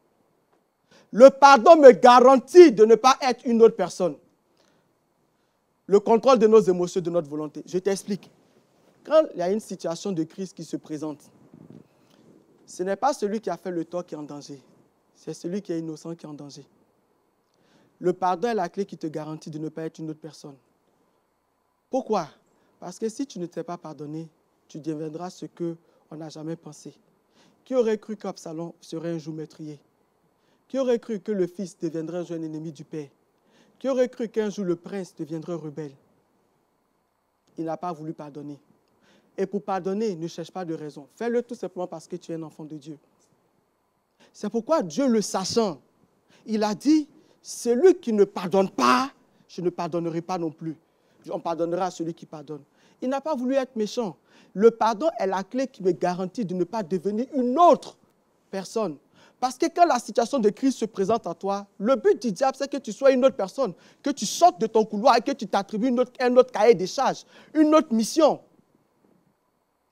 Le pardon me garantit de ne pas être une autre personne. Le contrôle de nos émotions, de notre volonté. Je t'explique. Quand il y a une situation de crise qui se présente, ce n'est pas celui qui a fait le tort qui est en danger. C'est celui qui est innocent qui est en danger. Le pardon est la clé qui te garantit de ne pas être une autre personne. Pourquoi? Parce que si tu ne t'es pas pardonné, tu deviendras ce qu'on n'a jamais pensé. Qui aurait cru qu'Absalom serait un jour meurtrier? Qui aurait cru que le fils deviendrait un jour un ennemi du père? Qui aurait cru qu'un jour le prince deviendrait rebelle? Il n'a pas voulu pardonner. Et pour pardonner, ne cherche pas de raison. Fais-le tout simplement parce que tu es un enfant de Dieu. C'est pourquoi Dieu, le sachant, il a dit, celui qui ne pardonne pas, je ne pardonnerai pas non plus. On pardonnera à celui qui pardonne. Il n'a pas voulu être méchant. Le pardon est la clé qui me garantit de ne pas devenir une autre personne. Parce que quand la situation de crise se présente à toi, le but du diable, c'est que tu sois une autre personne, que tu sortes de ton couloir et que tu t'attribues un autre cahier des charges, une autre mission.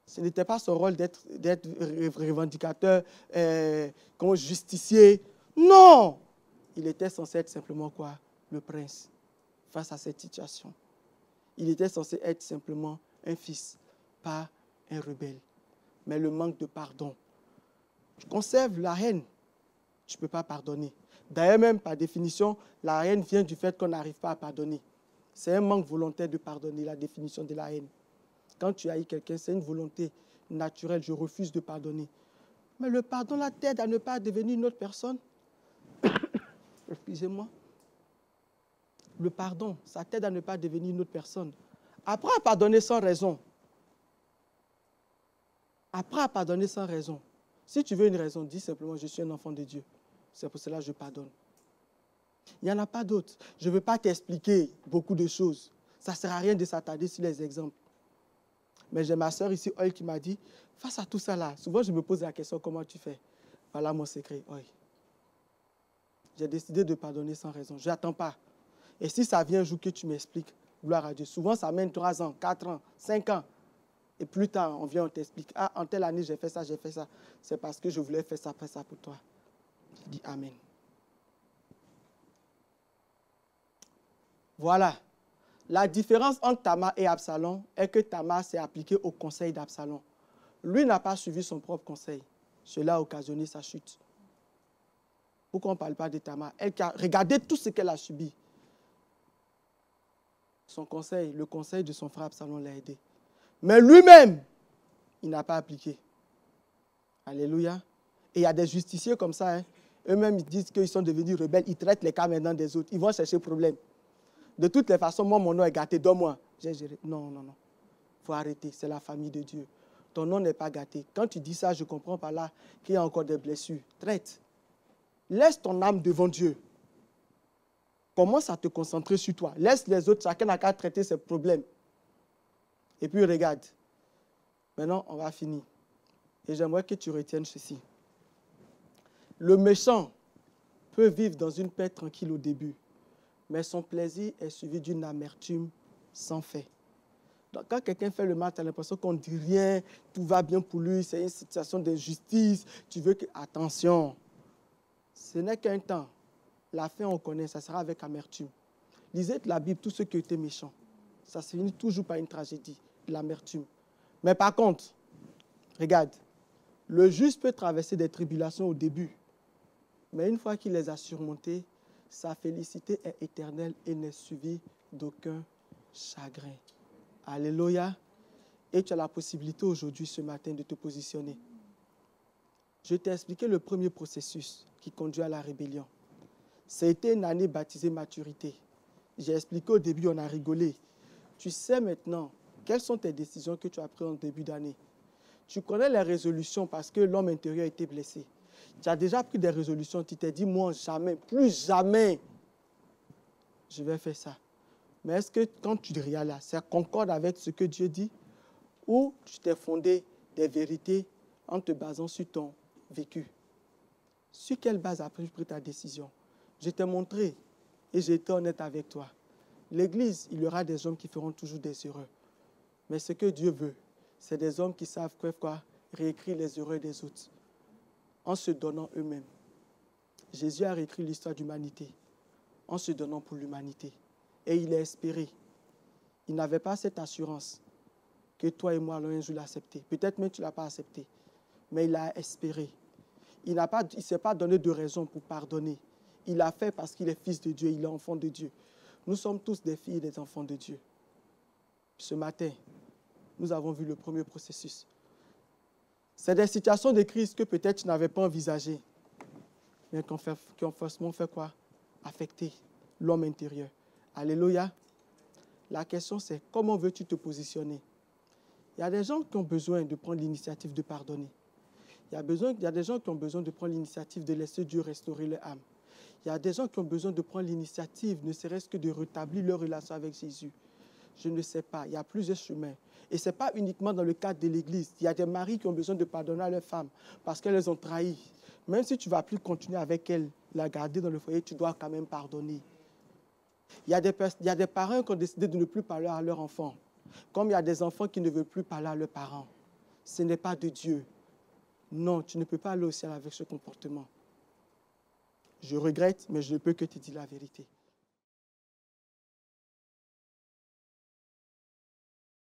Ce n'était pas son rôle d'être revendicateur, justicier. Non! Il était censé être simplement quoi? Le prince, face à cette situation. Il était censé être simplement un fils, pas un rebelle. Mais le manque de pardon. Tu conserves la haine, tu ne peux pas pardonner. D'ailleurs, même par définition, la haine vient du fait qu'on n'arrive pas à pardonner. C'est un manque volontaire de pardonner, la définition de la haine. Quand tu haïs quelqu'un, c'est une volonté naturelle, je refuse de pardonner. Mais le pardon, là, t'aide à ne pas devenir une autre personne. Excusez-moi. Le pardon, ça t'aide à ne pas devenir une autre personne. Apprends à pardonner sans raison. Apprends à pardonner sans raison. Si tu veux une raison, dis simplement, je suis un enfant de Dieu. C'est pour cela que je pardonne. Il n'y en a pas d'autre. Je ne veux pas t'expliquer beaucoup de choses. Ça ne sert à rien de s'attarder sur les exemples. Mais j'ai ma soeur ici, Oil, qui m'a dit, face à tout ça là, souvent je me pose la question, comment tu fais? Voilà mon secret, Oil. J'ai décidé de pardonner sans raison. Je n'attends pas. Et si ça vient un jour que tu m'expliques, gloire à Dieu. Souvent, ça mène 3 ans, 4 ans, 5 ans. Et plus tard, on vient, on t'explique. Ah, en telle année, j'ai fait ça, j'ai fait ça. C'est parce que je voulais faire ça pour toi. Je dis Amen. Voilà. La différence entre Tamar et Absalom est que Tamar s'est appliquée au conseil d'Absalom. Lui n'a pas suivi son propre conseil. Cela a occasionné sa chute. Pourquoi on ne parle pas de Tamar? Regardez tout ce qu'elle a subi. Son conseil, le conseil de son frère Absalom l'a aidé. Mais lui-même, il n'a pas appliqué. Alléluia. Et il y a des justiciers comme ça. Eux-mêmes, ils disent qu'ils sont devenus rebelles. Ils traitent les cas maintenant des autres. Ils vont chercher problème. De toutes les façons, moi, mon nom est gâté. Donne-moi. J'ai géré. Non. Il faut arrêter. C'est la famille de Dieu. Ton nom n'est pas gâté. Quand tu dis ça, je comprends par là qu'il y a encore des blessures. Traite. Laisse ton âme devant Dieu. Commence à te concentrer sur toi. Laisse les autres. Chacun n'a qu'à traiter ses problèmes. Et puis regarde. Maintenant, on va finir. Et j'aimerais que tu retiennes ceci. Le méchant peut vivre dans une paix tranquille au début, mais son plaisir est suivi d'une amertume sans fait. Donc, quand quelqu'un fait le mal, tu as l'impression qu'on ne dit rien, tout va bien pour lui, c'est une situation d'injustice. Tu veux que... Attention, ce n'est qu'un temps. La fin, on connaît, ça sera avec amertume. Lisez la Bible, tous ceux qui étaient méchants. Ça se finit toujours par une tragédie, l'amertume. Mais par contre, regarde, le juste peut traverser des tribulations au début, mais une fois qu'il les a surmontées, sa félicité est éternelle et n'est suivie d'aucun chagrin. Alléluia. Et tu as la possibilité aujourd'hui, ce matin, de te positionner. Je t'ai expliqué le premier processus qui conduit à la rébellion. C'était une année baptisée maturité. J'ai expliqué au début, on a rigolé. Tu sais maintenant quelles sont tes décisions que tu as prises en début d'année. Tu connais les résolutions parce que l'homme intérieur a été blessé. Tu as déjà pris des résolutions, tu t'es dit, moi, jamais, plus jamais, je vais faire ça. Mais est-ce que quand tu réalises là, ça concorde avec ce que Dieu dit ou tu t'es fondé des vérités en te basant sur ton vécu? Sur quelle base as-tu pris ta décision? Je t'ai montré et j'ai été honnête avec toi. L'Église, il y aura des hommes qui feront toujours des erreurs. Mais ce que Dieu veut, c'est des hommes qui savent réécrire les erreurs des autres en se donnant eux-mêmes. Jésus a réécrit l'histoire de l'humanité en se donnant pour l'humanité. Et il a espéré. Il n'avait pas cette assurance que toi et moi allons un jour l'accepter. Peut-être même tu ne l'as pas accepté. Mais il a espéré. Il ne s'est pas donné de raison pour pardonner. Il l'a fait parce qu'il est fils de Dieu, il est enfant de Dieu. Nous sommes tous des filles et des enfants de Dieu. Ce matin, nous avons vu le premier processus. C'est des situations de crise que peut-être tu n'avais pas envisagées. mais qui ont forcément fait quoi? Affecter l'homme intérieur. Alléluia. La question c'est, comment veux-tu te positionner? Il y a des gens qui ont besoin de prendre l'initiative de pardonner. Il y a des gens qui ont besoin de prendre l'initiative de laisser Dieu restaurer leur âme. Il y a des gens qui ont besoin de prendre l'initiative, ne serait-ce que de rétablir leur relation avec Jésus. Je ne sais pas, il y a plusieurs chemins. Et ce n'est pas uniquement dans le cadre de l'Église. Il y a des maris qui ont besoin de pardonner à leurs femmes parce qu'elles les ont trahies. Même si tu ne vas plus continuer avec elles, la garder dans le foyer, tu dois quand même pardonner. Il y a des parents qui ont décidé de ne plus parler à leurs enfants. Comme il y a des enfants qui ne veulent plus parler à leurs parents. Ce n'est pas de Dieu. Non, tu ne peux pas aller au ciel avec ce comportement. Je regrette, mais je ne peux que te dire la vérité.